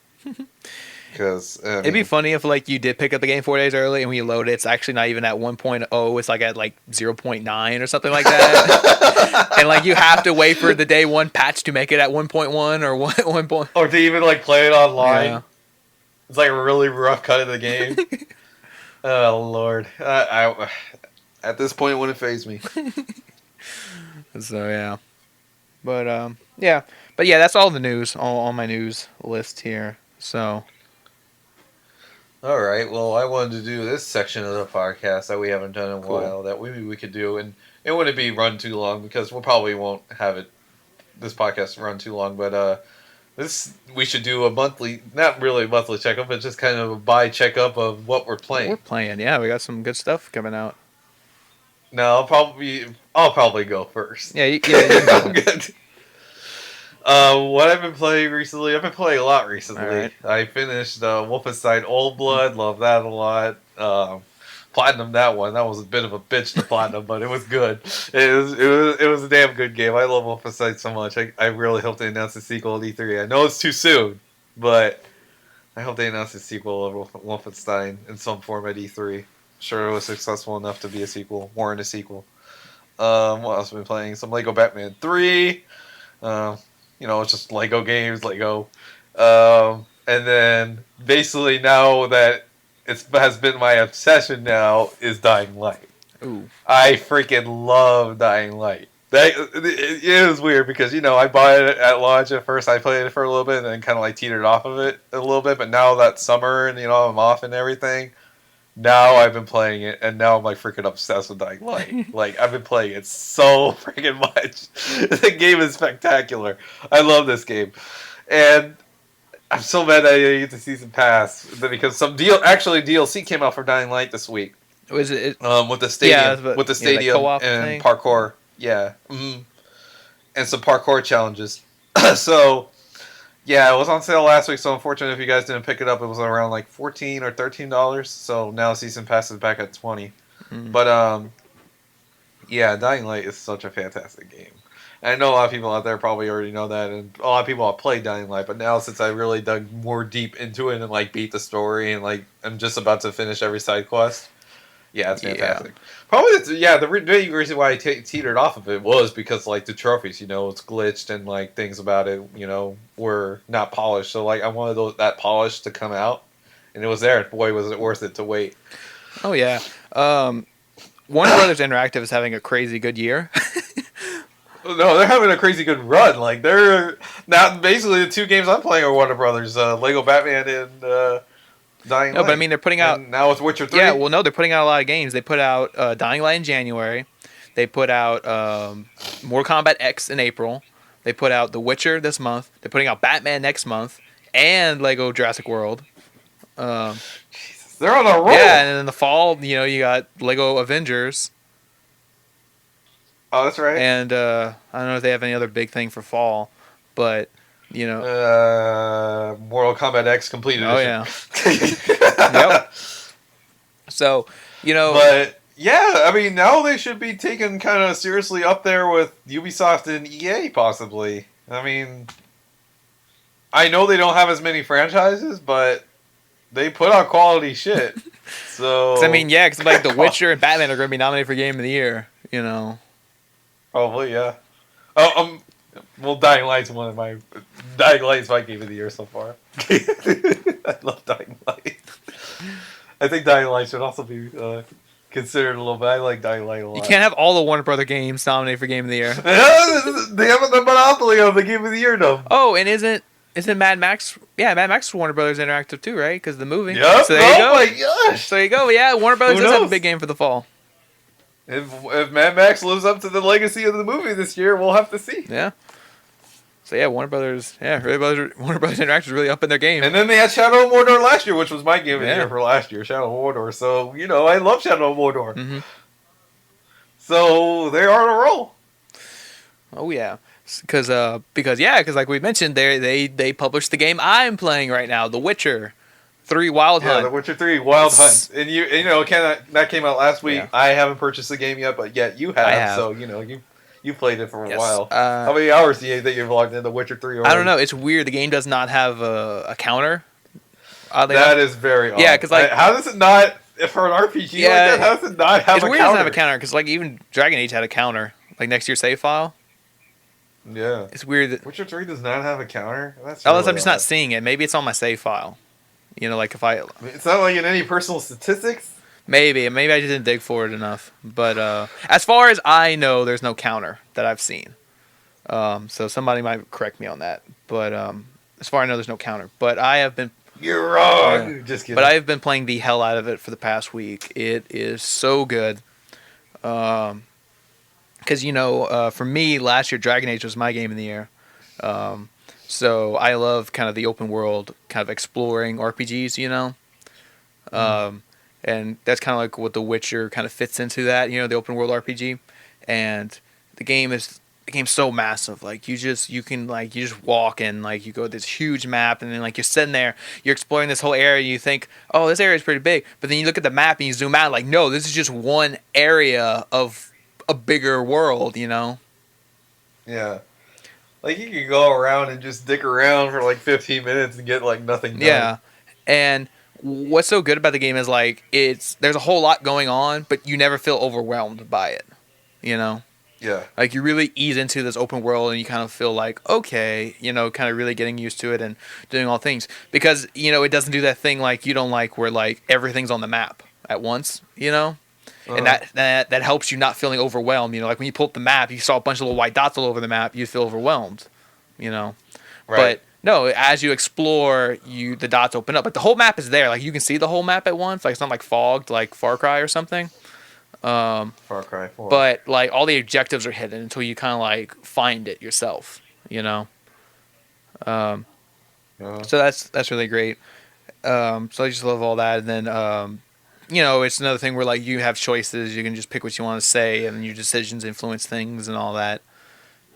Because it'd be funny if like you did pick up the game 4 days early and when you load it, it's actually not even at 1.0. It's like at like 0.9 or something like that. And like you have to wait for the day one patch to make it at 1.1 or 1. Or to even like play it online. Yeah. It's like a really rough cut of the game. Oh Lord! At this point, it wouldn't faze me. So yeah, but yeah, that's all the news on my news list here. So. All right. Well, I wanted to do this section of the podcast that we haven't done in a while that maybe we could do, and it wouldn't be run too long because we probably won't have this podcast run too long. But we should do a monthly, not really a monthly checkup, but just kind of a checkup of what we're playing. We're playing, yeah. We got some good stuff coming out. No, I'll probably go first. Yeah, you can go. Good. What I've been playing recently, I've been playing a lot recently. Right. I finished Wolfenstein Old Blood, love that a lot. Platinum that one. That was a bit of a bitch to platinum, but it was good. It was a damn good game. I love Wolfenstein so much. I really hope they announce a sequel at E3. I know it's too soon, but I hope they announce a sequel of Wolfenstein in some form at E3. Sure, it was successful enough to be a sequel, warrant a sequel. What else have I been playing? Some Lego Batman 3. It's just Lego games, Lego. And then basically now that it has been my obsession now is Dying Light. Ooh. I freaking love Dying Light. It is weird because, I bought it at launch at first. I played it for a little bit and then kind of like teetered off of it a little bit. But now that summer and, I'm off and everything, now I've been playing it and now I'm like freaking obsessed with Dying Light. Like, I've been playing it so freaking much. The game is spectacular. I love this game. And I'm so mad that I didn't get the season pass because some DLC came out for Dying Light this week. Was it? With the stadium, co-op and thing? Parkour, yeah, and some parkour challenges. So, yeah, it was on sale last week. So, unfortunately, if you guys didn't pick it up, it was around like $14 or $13. So now season pass is back at $20. But yeah, Dying Light is such a fantastic game. And I know a lot of people out there probably already know that, and a lot of people have played Dying Light. But now, since I really dug more deep into it and like beat the story, and like I'm just about to finish every side quest. Yeah, it's fantastic. Yeah. Probably, the big reason why I teetered off of it was because, like, the trophies, it's glitched and, like, things about it, were not polished. So, like, I wanted that polish to come out, and it was there, and boy, was it worth it to wait. Oh, yeah. Warner Brothers Interactive is having a crazy good year. No, they're having a crazy good run. Like, they're now basically the two games I'm playing are Warner Brothers, Lego Batman and Dying Light. No, but I mean, they're putting out... And now with Witcher 3? Yeah, well, no, they're putting out a lot of games. They put out Dying Light in January. They put out Mortal Kombat X in April. They put out The Witcher this month. They're putting out Batman next month. And Lego Jurassic World. Jesus, they're on a roll! Yeah, and in the fall, you got Lego Avengers. Oh, that's right. And I don't know if they have any other big thing for fall, but Mortal Kombat X Complete oh Edition. yeah, yep. So But yeah, I mean, now they should be taken kind of seriously up there with Ubisoft and EA, possibly. I mean, I know they don't have as many franchises, but they put out quality shit. So I mean, yeah, because like The Witcher and Batman are going to be nominated for Game of the Year. Probably, yeah. Oh, well, Dying Light's my game of the year so far. I love Dying Light. I think Dying Light should also be considered a little bit. I like Dying Light a lot. You can't have all the Warner Brother games nominated for Game of the Year. They have the monopoly of the Game of the Year, though. Oh, and isn't Mad Max? Yeah, Mad Max is Warner Brothers Interactive too, right? Because the movie. Yep. So there you go. Oh my gosh. So there you go. Yeah, Warner Brothers does have a big game for the fall. If Mad Max lives up to the legacy of the movie this year, we'll have to see. Yeah. So yeah, Warner Brothers Interactive is really up in their game. And then they had Shadow of Mordor last year, which was my game of the year for last year, Shadow of Mordor. So, I love Shadow of Mordor. Mm-hmm. So, they are on a roll. Oh yeah. Because like we mentioned, they published the game I'm playing right now, The Witcher 3 Wild Hunt. Yeah, The Witcher 3 Wild Hunt. And that came out last week. Yeah. I haven't purchased the game yet, but yet you have. I have. So, you played it for a while. How many hours do you think you've logged into Witcher 3 already? I don't know. It's weird. The game does not have a counter. That is very odd. Yeah, because how does it not, for an RPG like that, how does it not have a counter? It's weird it doesn't have a counter, because even Dragon Age had a counter, next to your save file. Yeah. It's weird that Witcher 3 does not have a counter? Unless I'm just not seeing it. Maybe it's on my save file. If I... It's not in any personal statistics? Maybe I just didn't dig for it enough. But as far as I know, there's no counter that I've seen. So somebody might correct me on that. But as far as I know, there's no counter. But I have been... You're wrong! Just kidding. But I have been playing the hell out of it for the past week. It is so good. Because, for me, last year, Dragon Age was my game of the year. So I love kind of the open world, kind of exploring RPGs, And that's kind of like what The Witcher kind of fits into that, the open world RPG. And the game's so massive. You just walk and you go to this huge map, and then you're sitting there, you're exploring this whole area, and you think, oh, this area is pretty big. But then you look at the map and you zoom out, no, this is just one area of a bigger world, Yeah. You could go around and just dick around for 15 minutes and get nothing done. Yeah. And what's so good about the game is there's a whole lot going on, but you never feel overwhelmed by it. Yeah. You really ease into this open world, and you kind of feel okay, kind of really getting used to it and doing all things. Because, it doesn't do that thing you don't like where everything's on the map at once, And that helps you not feeling overwhelmed. When you pull up the map, you saw a bunch of little white dots all over the map, you feel overwhelmed, Right. But no, as you explore, the dots open up. But the whole map is there. You can see the whole map at once. It's not fogged like Far Cry or something. Far Cry 4. But all the objectives are hidden until you kind of find it yourself, So that's really great. So I just love all that. And then it's another thing where you have choices. You can just pick what you want to say, and your decisions influence things and all that.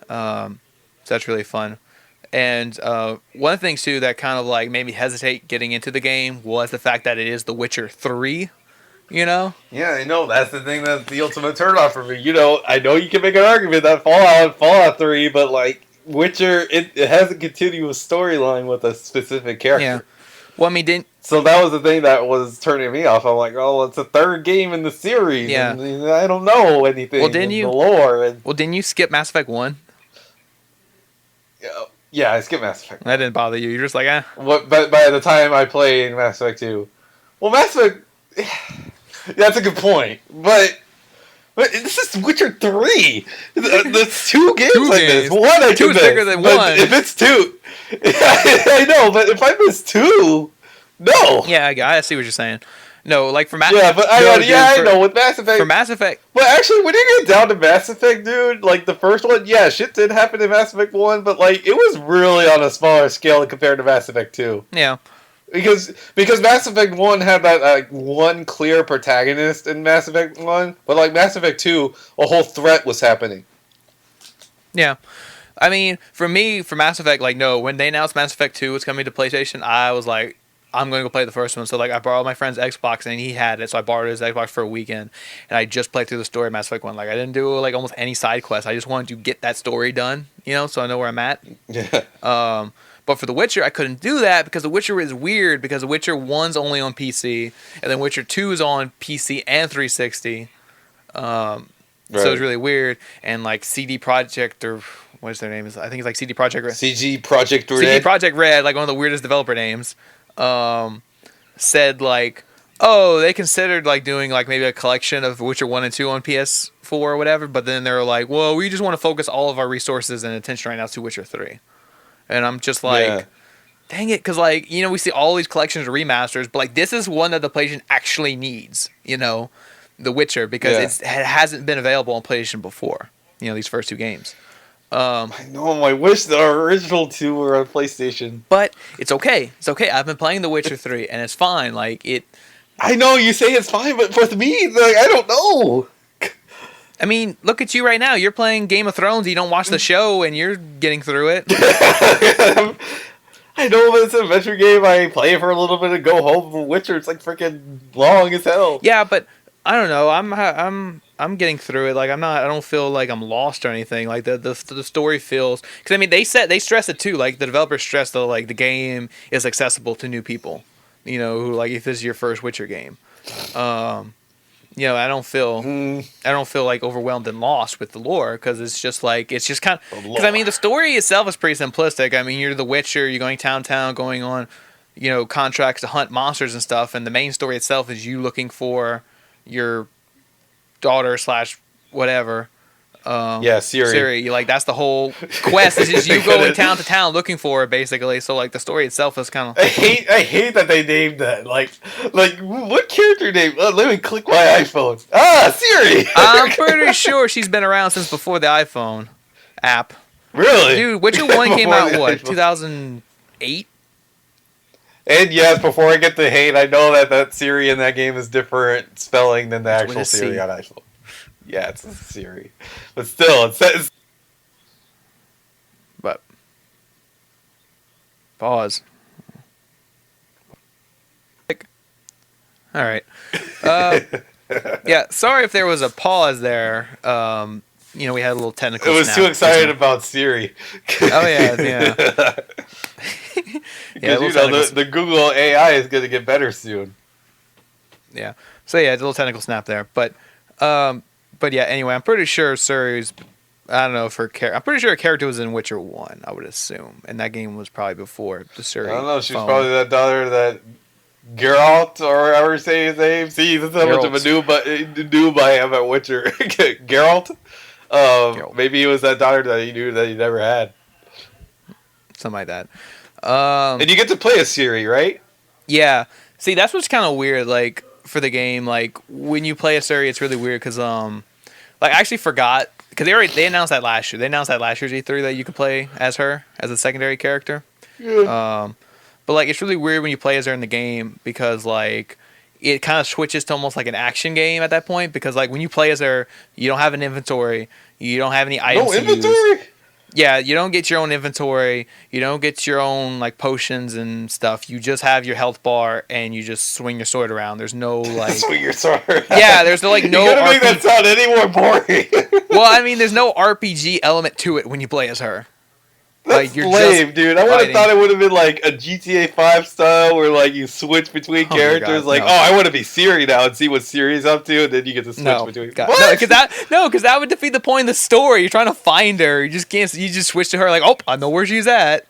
So that's really fun. And one of the things too that kind of made me hesitate getting into the game was the fact that it is The Witcher 3. Yeah, I know. That's the thing that's the ultimate turnoff for me. I know you can make an argument that Fallout 3, but Witcher, it has a continuous storyline with a specific character. Yeah. Well, I mean, so that was the thing that was turning me off. I'm it's a third game in the series. Yeah. And I don't know anything. Well, didn't you? The lore. Well, didn't you skip Mass Effect 1? Yeah, I skipped Mass Effect 1. That didn't bother you. You're just But by the time I played Mass Effect 2, well, Mass Effect. That's a good point, but this is Witcher 3. There's two games this. One I can miss. Bigger than one. If it's two, I know. But if I miss two, no. Yeah, I see what you're saying. No, for Mass. Yeah, but I know with Mass Effect. For Mass Effect. But actually, when you get down to Mass Effect, dude, the first one, yeah, shit did happen in Mass Effect 1, but it was really on a smaller scale compared to Mass Effect 2. Yeah. Because Mass Effect 1 had that like one clear protagonist in Mass Effect 1, but like Mass Effect 2, a whole threat was happening. Yeah. I mean, for me, for Mass Effect, like, no, when they announced Mass Effect 2 was coming to PlayStation, I was like, I'm going to go play the first one. So, like, I borrowed my friend's Xbox, and he had it, so I borrowed his Xbox for a weekend, and I just played through the story of Mass Effect 1. Like, I didn't do, like, almost any side quests. I just wanted to get that story done, you know, so I know where I'm at. Yeah. But for The Witcher, I couldn't do that because The Witcher is weird, because The Witcher 1's only on PC, and then Witcher 2 is on PC and 360. So it's really weird. And, like, CD Projekt, or what is their name? I think it's like CD Projekt Red. CG Project Red. CD Projekt Red, like one of the weirdest developer names, said like, oh, they considered like doing like maybe a collection of Witcher 1 and 2 on PS4 or whatever, but then they were like, well, we just want to focus all of our resources and attention right now to Witcher 3. And I'm just like, dang it, because like, you know, we see all these collections of remasters, but like this is one that the PlayStation actually needs, you know, The Witcher, because it hasn't been available on PlayStation before, you know, these first two games. I know. I wish the original two were on PlayStation. But it's okay. It's okay. I've been playing The Witcher 3, and it's fine. Like it. I know you say it's fine, but with me, like, I don't know. I mean, look at you right now. You're playing Game of Thrones. You don't watch the show, and you're getting through it. I know, but it's an adventure game. I play it for a little bit and go home. The Witcher, it's like freaking long as hell. Yeah, but I don't know. I'm getting through it. Like I don't feel like I'm lost or anything. Like the story feels, because I mean they stress it too. Like the developers stress that like the game is accessible to new people. You know, who like if this is your first Witcher game. You know, I don't feel like overwhelmed and lost with the lore, because it's just kind of, because I mean the story itself is pretty simplistic. I mean, you're the Witcher, you're going town, going on, you know, contracts to hunt monsters and stuff, and the main story itself is you looking for your daughter / whatever. Siri. Like that's the whole quest. Is just you going town to town looking for her, basically. So like the story itself is kind of. I hate that they named that. Like what character name? Let me click my iPhone. Siri. I'm pretty sure she's been around since before the iPhone app. Really, dude? Witcher 1 came out what 2008. And yes, before I get the hate, I know that Siri in that game is different spelling than the actual Siri on iPhone. Yeah, it's a Siri. But still, it says... But... Pause. Alright. Yeah, sorry if there was a pause there. You know, we had a little technical It was too excited about Siri. Oh, yeah. Because, you know, the Google AI is going to get better soon. Yeah. So, yeah, a little technical snap there. But yeah, anyway, I'm pretty sure Suri's... I don't know if her character... I'm pretty sure her character was in Witcher 1, I would assume. And that game was probably before the Suri. I don't know. She was probably that daughter that... Geralt, or however you say his name. See, that's how much of a noob I am at Witcher. Geralt? Geralt. Maybe he was that daughter that he knew that he never had. Something like that. And you get to play as Ciri, right? Yeah. See, that's what's kind of weird, like, for the game. Like, when you play as Ciri, it's really weird, because, like, I actually forgot, because they announced that last year. They announced that last year's E3 that you could play as her, as a secondary character. Yeah. But, like, it's really weird when you play as her in the game, because, like, it kind of switches to almost like an action game at that point, because, like, when you play as her, you don't have an inventory, you don't have any items to use. Yeah, you don't get your own inventory, you don't get your own, like, potions and stuff. You just have your health bar, and you just swing your sword around. There's no, like... swing your sword around. Yeah, there's no, like, no... You're gonna make that sound any more boring. Well, I mean, there's no RPG element to it when you play as her. That's like, lame, dude. I would have thought it would have been like a GTA 5 style where like you switch between characters. God, I want to be Ciri now and see what Ciri's up to, and then you get to switch between. God. No, because that would defeat the point of the story. You're trying to find her. You just can't. You just switch to her. Like, oh, I know where she's at.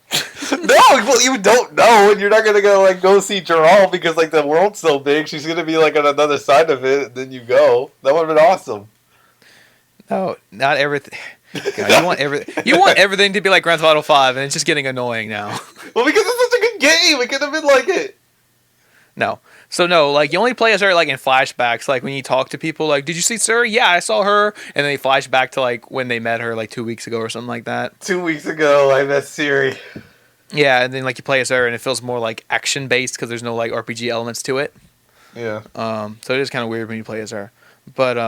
No, well, you don't know, and you're not gonna go see Geralt because like the world's so big. She's gonna be like on another side of it, and then you go. That would have been awesome. No, not everything. God, you want everything to be like Grand Theft Auto 5, and it's just getting annoying now. Well, because it's such a good game, it could have been like it. No. So no, like you only play as her like in flashbacks, like when you talk to people, like, did you see Siri? Yeah, I saw her, and then they flash back to like when they met her like 2 weeks ago or something like that. 2 weeks ago, I met Ciri. Yeah, and then like you play as her, and it feels more like action based because there's no like RPG elements to it. Yeah. So it is kind of weird when you play as her. But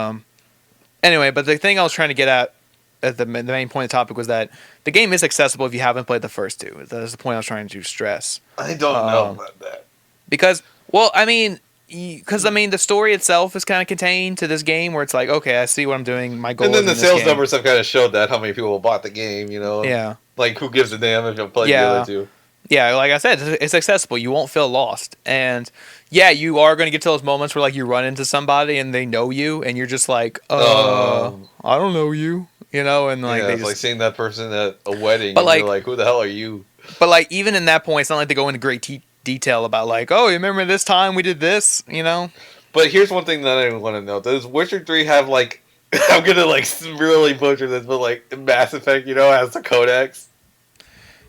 anyway, but the thing I was trying to get at the main point of the topic was that the game is accessible if you haven't played the first two. That's the point I was trying to stress. I don't know about that. Because, well, I mean, the story itself is kind of contained to this game where it's like, okay, I see what I'm doing. My goal. And then the sales numbers have kind of showed that how many people bought the game. You know. Yeah. Like, who gives a damn if you play the other two? Yeah, like I said, it's accessible. You won't feel lost. And yeah, you are going to get to those moments where like you run into somebody and they know you, and you're just like, I don't know you, you know, and like it's like seeing that person at a wedding, and you're like, who the hell are you? But like even in that point, it's not like they go into great detail about like, oh, you remember this time we did this, you know? But here's one thing that I want to know: does Witcher 3 have like? I'm gonna like really butcher this, but like Mass Effect, you know, has the codex.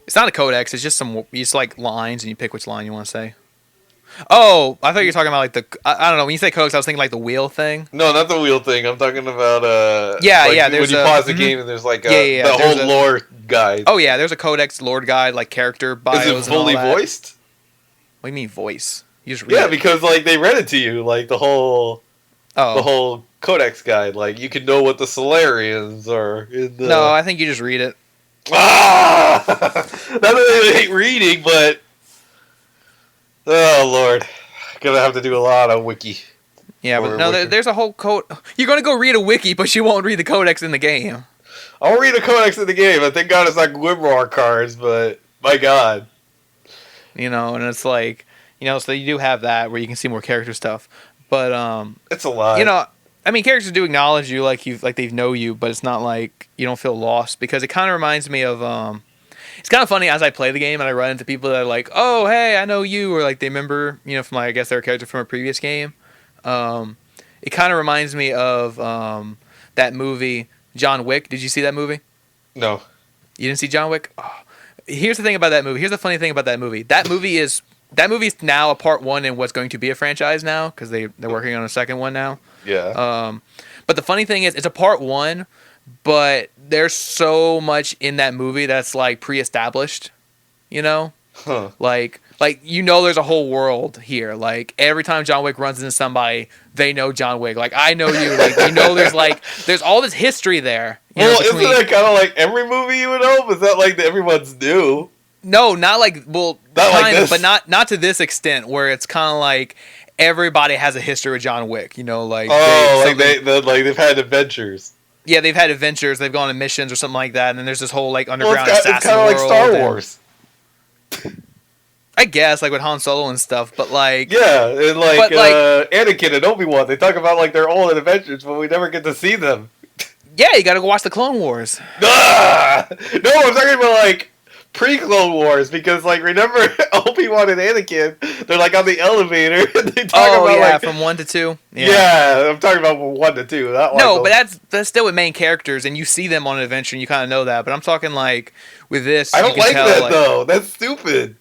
It's not a codex. It's just like lines, and you pick which line you want to say. Oh, I thought you were talking about like the. I don't know. When you say codex, I was thinking like the wheel thing. No, not the wheel thing. I'm talking about There's when you pause the game and there's like the whole lore guide. Oh yeah, there's a codex lore guide, like character bios. Is it fully voiced? What do you mean voice? You just read it. Because like they read it to you, like the whole codex guide. Like you can know what the Solarians are. In the... No, I think you just read it. Not that I hate reading, but oh lord, gonna have to do a lot of wiki. Yeah, but no, there's a whole code. You're gonna go read a wiki, but you won't read the codex in the game. I'll read the codex in the game. I thank God it's not Grimoire cards, but my God, you know, and it's like, you know, so you do have that where you can see more character stuff, but it's a lot. You know, I mean, characters do acknowledge you like they know you, but it's not like you don't feel lost because it kind of reminds me of it's kind of funny as I play the game and I run into people that are like, oh hey, I know you, or like they remember, you know, from like I guess they're a character from a previous game. It kind of reminds me of that movie John Wick. Did you see that movie? No. You didn't see John Wick? Oh. Here's the thing about that movie. Here's the funny thing about that movie. That movie's now a part one in what's going to be a franchise now because they're working on a second one now. Yeah. But the funny thing is, it's a part one, but there's so much in that movie that's like pre-established, you know? Huh. Like you know, there's a whole world here. Like every time John Wick runs into somebody, they know John Wick. Like I know you. Like you know, there's all this history there. Well, isn't that kind of like every movie you would know? Is that like everyone's new? No, not like not like this. But not to this extent where it's kind of like everybody has a history with John Wick. You know, like they've had adventures. Yeah, they've had adventures. They've gone on missions or something like that. And then there's this whole like underground assassin world. It's kind of like Star Wars. I guess like with Han Solo and stuff, but like and like Anakin and Obi-Wan, they talk about like their old adventures, but we never get to see them. Yeah, you gotta go watch the Clone Wars. No, I'm talking about like pre-Clone Wars because like remember Obi-Wan and Anakin, they're like on the elevator and they talk about like from 1 to 2. Yeah, I'm talking about from 1 to 2. But that's still with main characters and you see them on an adventure and you kind of know that. But I'm talking like with this. I don't like that though. That's stupid.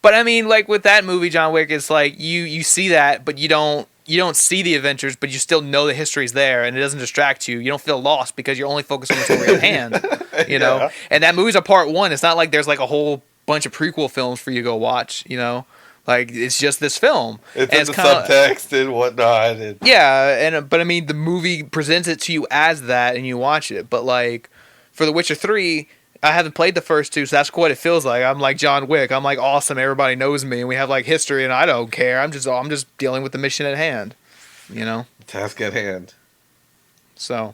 But I mean, like with that movie, John Wick, it's like you see that, but you don't see the adventures, but you still know the history's there, and it doesn't distract you. You don't feel lost because you're only focused on the story at hand. You know, and that movie's a part one. It's not like there's like a whole bunch of prequel films for you to go watch. You know, like it's just this film. It's in the subtext and whatnot. But I mean, the movie presents it to you as that, and you watch it. But like for The Witcher 3. I haven't played the first two, so that's what it feels like. I'm like John Wick. I'm like awesome. Everybody knows me, and we have like history, and I don't care. I'm just dealing with the mission at hand, you know. Task at hand. So,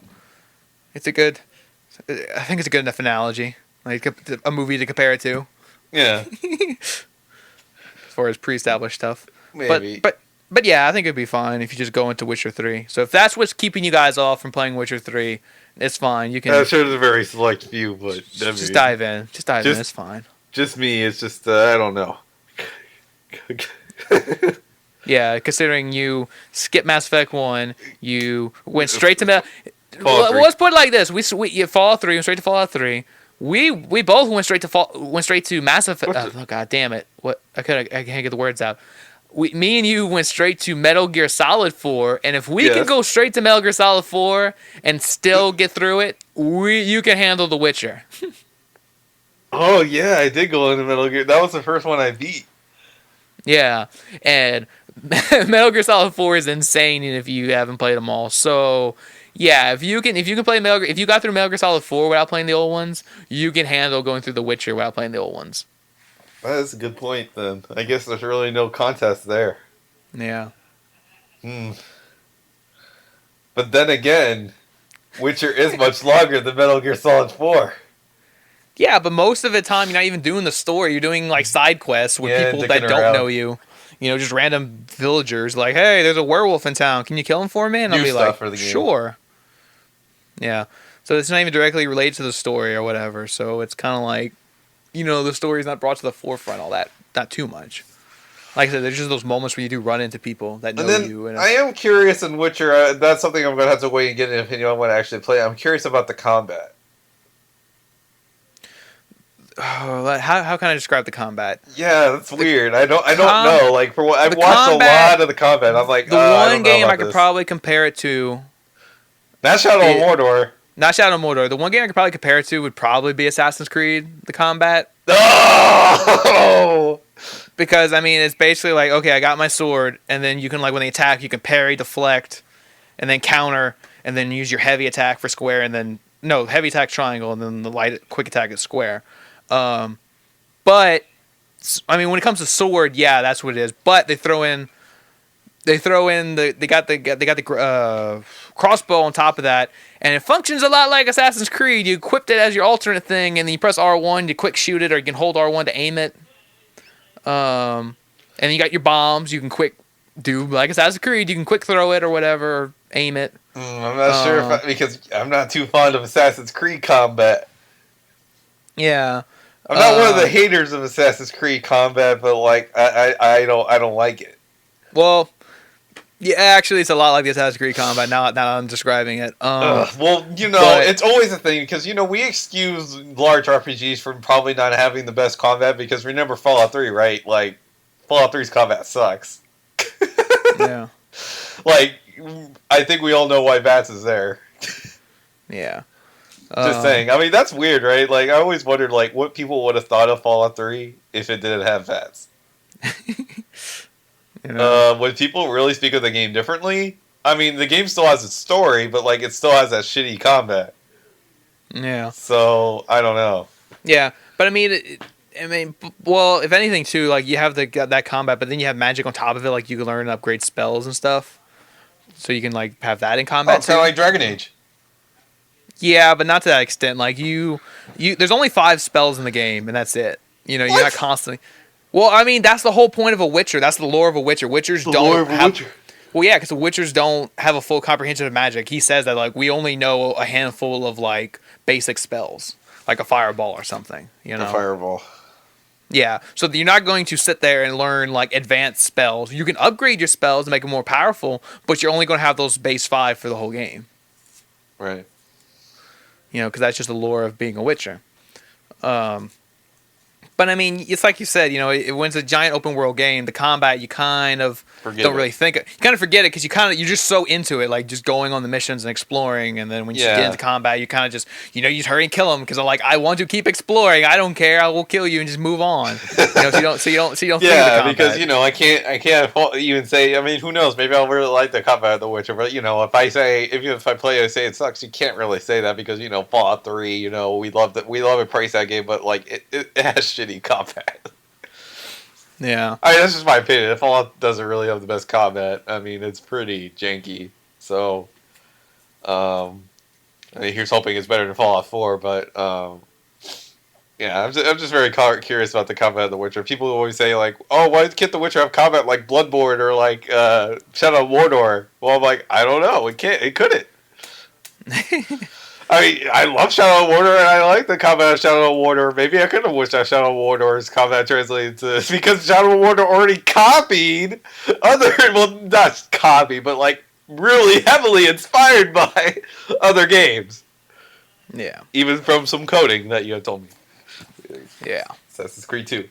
I think it's a good enough analogy, like a movie to compare it to. Yeah. As far as pre-established stuff, maybe. But yeah, I think it'd be fine if you just go into Witcher 3. So if that's what's keeping you guys off from playing Witcher 3. It's fine. You can. I'm sure there's a very select few, but just dive in. Just dive in. It's fine. Just me. It's just I don't know. Yeah, considering you skipped Mass Effect 1, you went straight to let's put it like this: you Fallout 3, went straight to Fallout 3. We both went straight to Mass Effect. Oh god damn it! What I can't get the words out. Me and you went straight to Metal Gear Solid 4, and if we can go straight to Metal Gear Solid 4 and still get through it, you can handle The Witcher. Oh yeah, I did go into Metal Gear. That was the first one I beat. Yeah, and Metal Gear Solid 4 is insane if you haven't played them all. So yeah, if you can play Metal Gear, if you got through Metal Gear Solid 4 without playing the old ones, you can handle going through The Witcher without playing the old ones. That's a good point. Then I guess there's really no contest there. Yeah. Hmm. But then again, Witcher is much longer than Metal Gear Solid 4. Yeah, but most of the time you're not even doing the story. You're doing like side quests with people that don't know you. You know, just random villagers like, "Hey, there's a werewolf in town. Can you kill him for me?" And I'll be like, "Sure." Yeah. So it's not even directly related to the story or whatever. So it's kind of like, the story's not brought to the forefront all that, not too much. Like I said, there's just those moments where you do run into people that know you. And I am curious in Witcher. That's something I'm going to have to wait and get an opinion on when I actually play. I'm curious about the combat. How can I describe the combat? Yeah, that's weird. I don't know. Like for what I've watched a lot of the combat. I'm like, the one game I could probably compare it to. Not Shadow of Mordor. Not Shadow of Mordor. The one game I could probably compare it to would probably be Assassin's Creed. The combat. Oh! Because I mean, it's basically like, okay, I got my sword, and then you can when they attack, you can parry, deflect, and then counter, and then use your heavy attack for square, and then heavy attack triangle, and then the light quick attack is square. But I mean, when it comes to sword, yeah, that's what it is. But they throw in they got the crossbow on top of that, and it functions a lot like Assassin's Creed. You equipped it as your alternate thing, and then you press R1 to quick shoot it, or you can hold R1 to aim it. And you got your bombs. You can quick do like Assassin's Creed. You can quick throw it or whatever, or aim it. I'm not sure because I'm not too fond of Assassin's Creed combat. Yeah. I'm not one of the haters of Assassin's Creed combat, but like I don't like it. Well, yeah, actually, it's a lot like the Assassin's Creed combat. Now I'm describing it. It's always a thing because we excuse large RPGs from probably not having the best combat because remember Fallout 3, right? Like Fallout 3's combat sucks. Yeah. Like I think we all know why Bats is there. Yeah. Just saying. I mean, that's weird, right? Like, I always wondered, like, what people would have thought of Fallout 3 if it didn't have VATS. Would people really speak of the game differently? I mean, the game still has its story, but, like, it still has that shitty combat. Yeah. So, I don't know. Yeah, but I mean, well, if anything, too, like, you have that combat, but then you have magic on top of it, like, you can learn and upgrade spells and stuff. So you can, like, have that in combat, too. Kind of like Dragon Age. Yeah, but not to that extent. Like you there's only 5 spells in the game, and that's it. You're not constantly. Well, I mean, that's the whole point of a Witcher. That's the lore of a Witcher. Witchers don't have. Well, yeah, because the Witchers don't have a full comprehension of magic. He says that like we only know a handful of like basic spells, like a fireball or something. A fireball. Yeah, so you're not going to sit there and learn like advanced spells. You can upgrade your spells and make them more powerful, but you're only going to have those base 5 for the whole game. Right. Because that's just the lore of being a Witcher. But I mean, it's like you said, when it's a giant open world game, the combat you kind of don't really think it. You kind of forget it because you're just so into it, like just going on the missions and exploring. And then when you get into combat, you kind of just you just hurry and kill them because I'm like, I want to keep exploring. I don't care. I will kill you and just move on. So you don't think of the combat. Yeah, because I can't even say. I mean, who knows? Maybe I'll really like the combat of The Witcher. But if I play, I say it sucks. You can't really say that because Fallout 3. We love and praise that game, but like it has shitty combat. Yeah. I mean, that's just my opinion. Fallout doesn't really have the best combat. I mean, it's pretty janky. So, here's hoping it's better than Fallout 4, but, yeah, I'm just very curious about the combat of The Witcher. People always say, like, oh, why can't The Witcher have combat like Bloodborne or like, Shadow of Mordor? Well, I'm like, I don't know. It couldn't. I mean, I love Shadow of Mordor, and I like the combat of Shadow of Mordor. Maybe I could have wished that Shadow of Mordor's combat translated to... Because Shadow of Mordor already copied other... Well, not copy, but, like, really heavily inspired by other games. Yeah. Even from some coding that you have told me. Yeah. Assassin's Creed 2.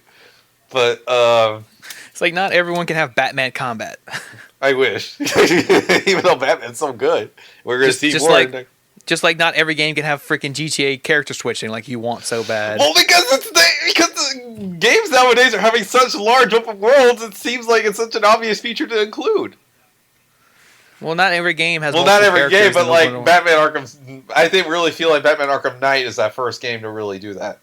But, it's like not everyone can have Batman combat. I wish. Even though Batman's so good. We're going to see more... Just like not every game can have freaking GTA character switching like you want so bad. Well, because the games nowadays are having such large open worlds, it seems like it's such an obvious feature to include. Well, not every game has. Well, not every game, but like Batman Arkham, I really feel like Batman Arkham Knight is that first game to really do that.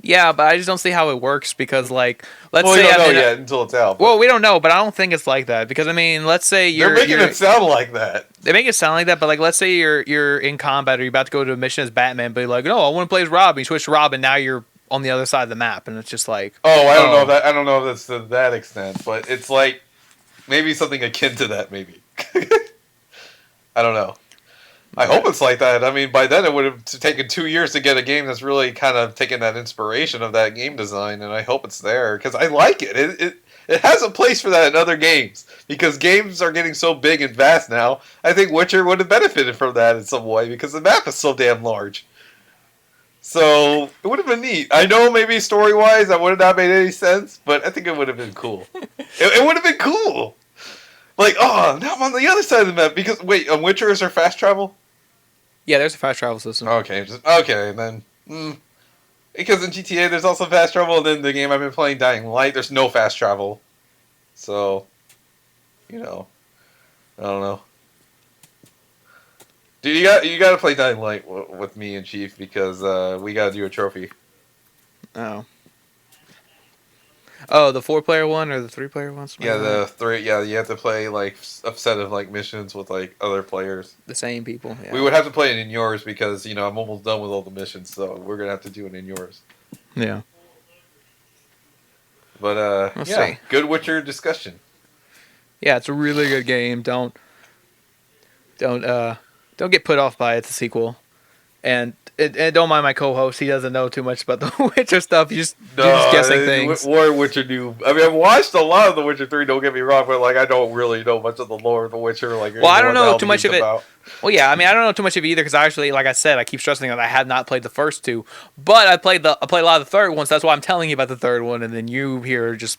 Yeah, but I just don't see how it works because, like, let's say we don't know yet until it's out. Well, we don't know, but I don't think it's like that because I mean, let's say they're making it sound like that. They make it sound like that, but like, let's say you're in combat or you're about to go to a mission as Batman, but you're like, no, I want to play as Robin. You switch to Robin, now you're on the other side of the map, and it's just like, I don't know if that's to that extent, but it's like maybe something akin to that, maybe. I don't know. I hope it's like that. I mean, by then it would have taken 2 years to get a game that's really kind of taken that inspiration of that game design, and I hope it's there because I like it. It has a place for that in other games because games are getting so big and vast now. I think Witcher would have benefited from that in some way because the map is so damn large. So it would have been neat. I know maybe story-wise that would have not made any sense, but I think it would have been cool. It would have been cool. Like, now I'm on the other side of the map because wait, on Witcher is there fast travel? Yeah, there's a fast travel system. Okay, then. Because in GTA there's also fast travel, and then the game I've been playing, Dying Light, there's no fast travel. So, I don't know. Dude, you got to play Dying Light with me and Chief because we got to do a trophy. Oh, the 4-player one or the 3-player one? Yeah, the 3. Yeah, you have to play like a set of like missions with like other players. The same people. Yeah. We would have to play it in yours because I'm almost done with all the missions, so we're gonna have to do it in yours. Yeah. But Let's see. Good Witcher discussion. Yeah, it's a really good game. Don't get put off by it. It's a sequel, and don't mind my co-host. He doesn't know too much about the Witcher stuff. You're just guessing things. More Witcher do. I mean, I've watched a lot of The Witcher 3. Don't get me wrong, but like I don't really know much of the lore of The Witcher. Like, well, I don't know too much of it. Well, yeah, I mean, I don't know too much of it either because actually, like I said, I keep stressing that I have not played the first two, but I played a lot of the third one. So that's why I'm telling you about the third one, and then you here just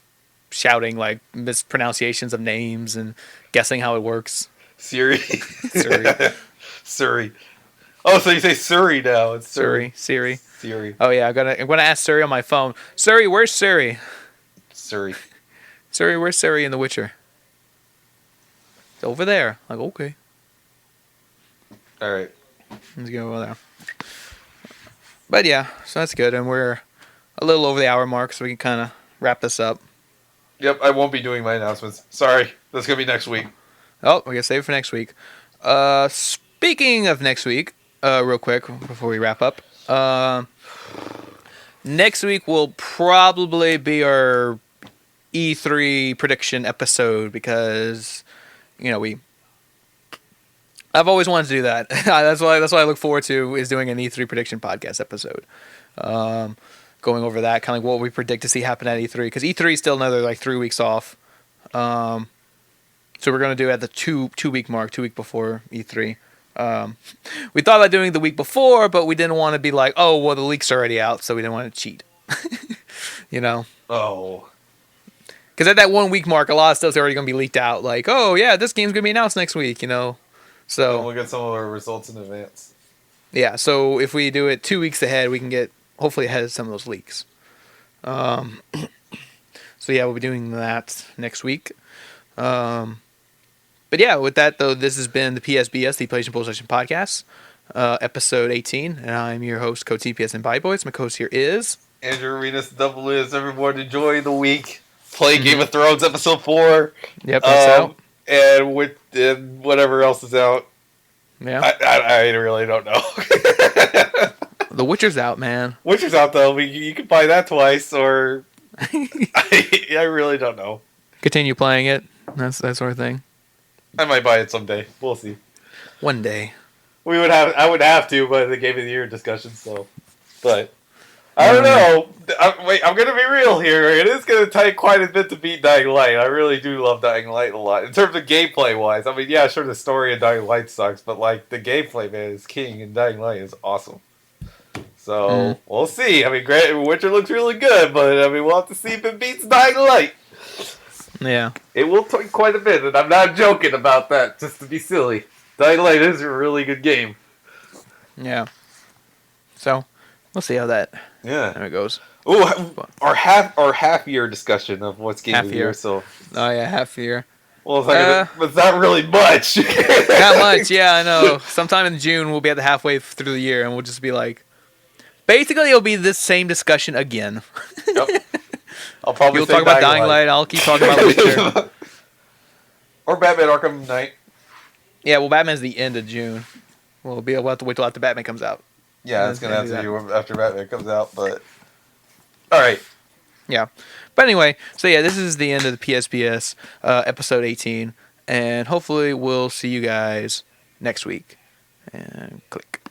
shouting like mispronunciations of names and guessing how it works. Siri. Siri. Oh, so you say Siri now? It's Siri. Siri. Oh yeah, I'm gonna ask Siri on my phone. Siri, where's Siri? Siri, where's Siri in The Witcher? It's over there. Like, okay. All right. Let's go over there. But yeah, so that's good, and we're a little over the hour mark, so we can kind of wrap this up. Yep, I won't be doing my announcements. Sorry, that's gonna be next week. Oh, we gotta save it for next week. Speaking of next week, real quick before we wrap up, next week will probably be our E3 prediction episode because I've always wanted to do that. that's why I look forward to is doing an E3 prediction podcast episode. Going over that, kind of like what we predict to see happen at E3 because E3 is still another like 3 weeks off. So we're going to do it at the two week mark, 2 week before E3. We thought about doing the week before, but we didn't want to be like, oh, well, the leak's already out, so we didn't want to cheat. Oh. Because at that 1 week mark, a lot of stuff's already going to be leaked out. Like, oh, yeah, this game's going to be announced next week, So we'll get some of our results in advance. Yeah, so if we do it 2 weeks ahead, we can get hopefully ahead of some of those leaks. So yeah, we'll be doing that next week. But yeah, with that though, this has been the PSBS, the PlayStation Podcast, episode 18, and I'm your host, Code TPS and Bye Boys. My co-host here is Andrew Arenas, double is. Everyone enjoy the week. Play Game of Thrones episode 4. Yep, that's out. And whatever else is out. Yeah, I really don't know. The Witcher's out, man. Witcher's out though. You can buy that twice, or I really don't know. Continue playing it. That's that sort of thing. I might buy it someday. We'll see. One day. I would have to, but the Game of the Year discussion. So, but I don't know. I'm gonna be real here. It is gonna take quite a bit to beat Dying Light. I really do love Dying Light a lot in terms of gameplay wise. I mean, yeah, sure, the story of Dying Light sucks, but like the gameplay, man, is king, and Dying Light is awesome. So we'll see. I mean, Witcher looks really good, but I mean, we'll have to see if it beats Dying Light. Yeah. It will take quite a bit, and I'm not joking about that, just to be silly. Dying Light is a really good game. Yeah. So we'll see how that Yeah. it goes. Oh, our half year discussion of what's game Half of the year. year. So, Oh yeah, half year. well, it's not really much. Not much. Yeah, I know. Sometime in June we'll be at the halfway through the year, and we'll just be like, basically it'll be this same discussion again. Yep. I'll probably You'll say talk about Dying Light. I'll keep talking about Witcher. Or Batman Arkham Knight. Yeah, well, Batman's the end of June. We'll have to wait till after Batman comes out. Yeah, it's gonna have to be after Batman comes out. But all right. Yeah. But anyway, so yeah, this is the end of the PSBS episode 18, and hopefully we'll see you guys next week. And click.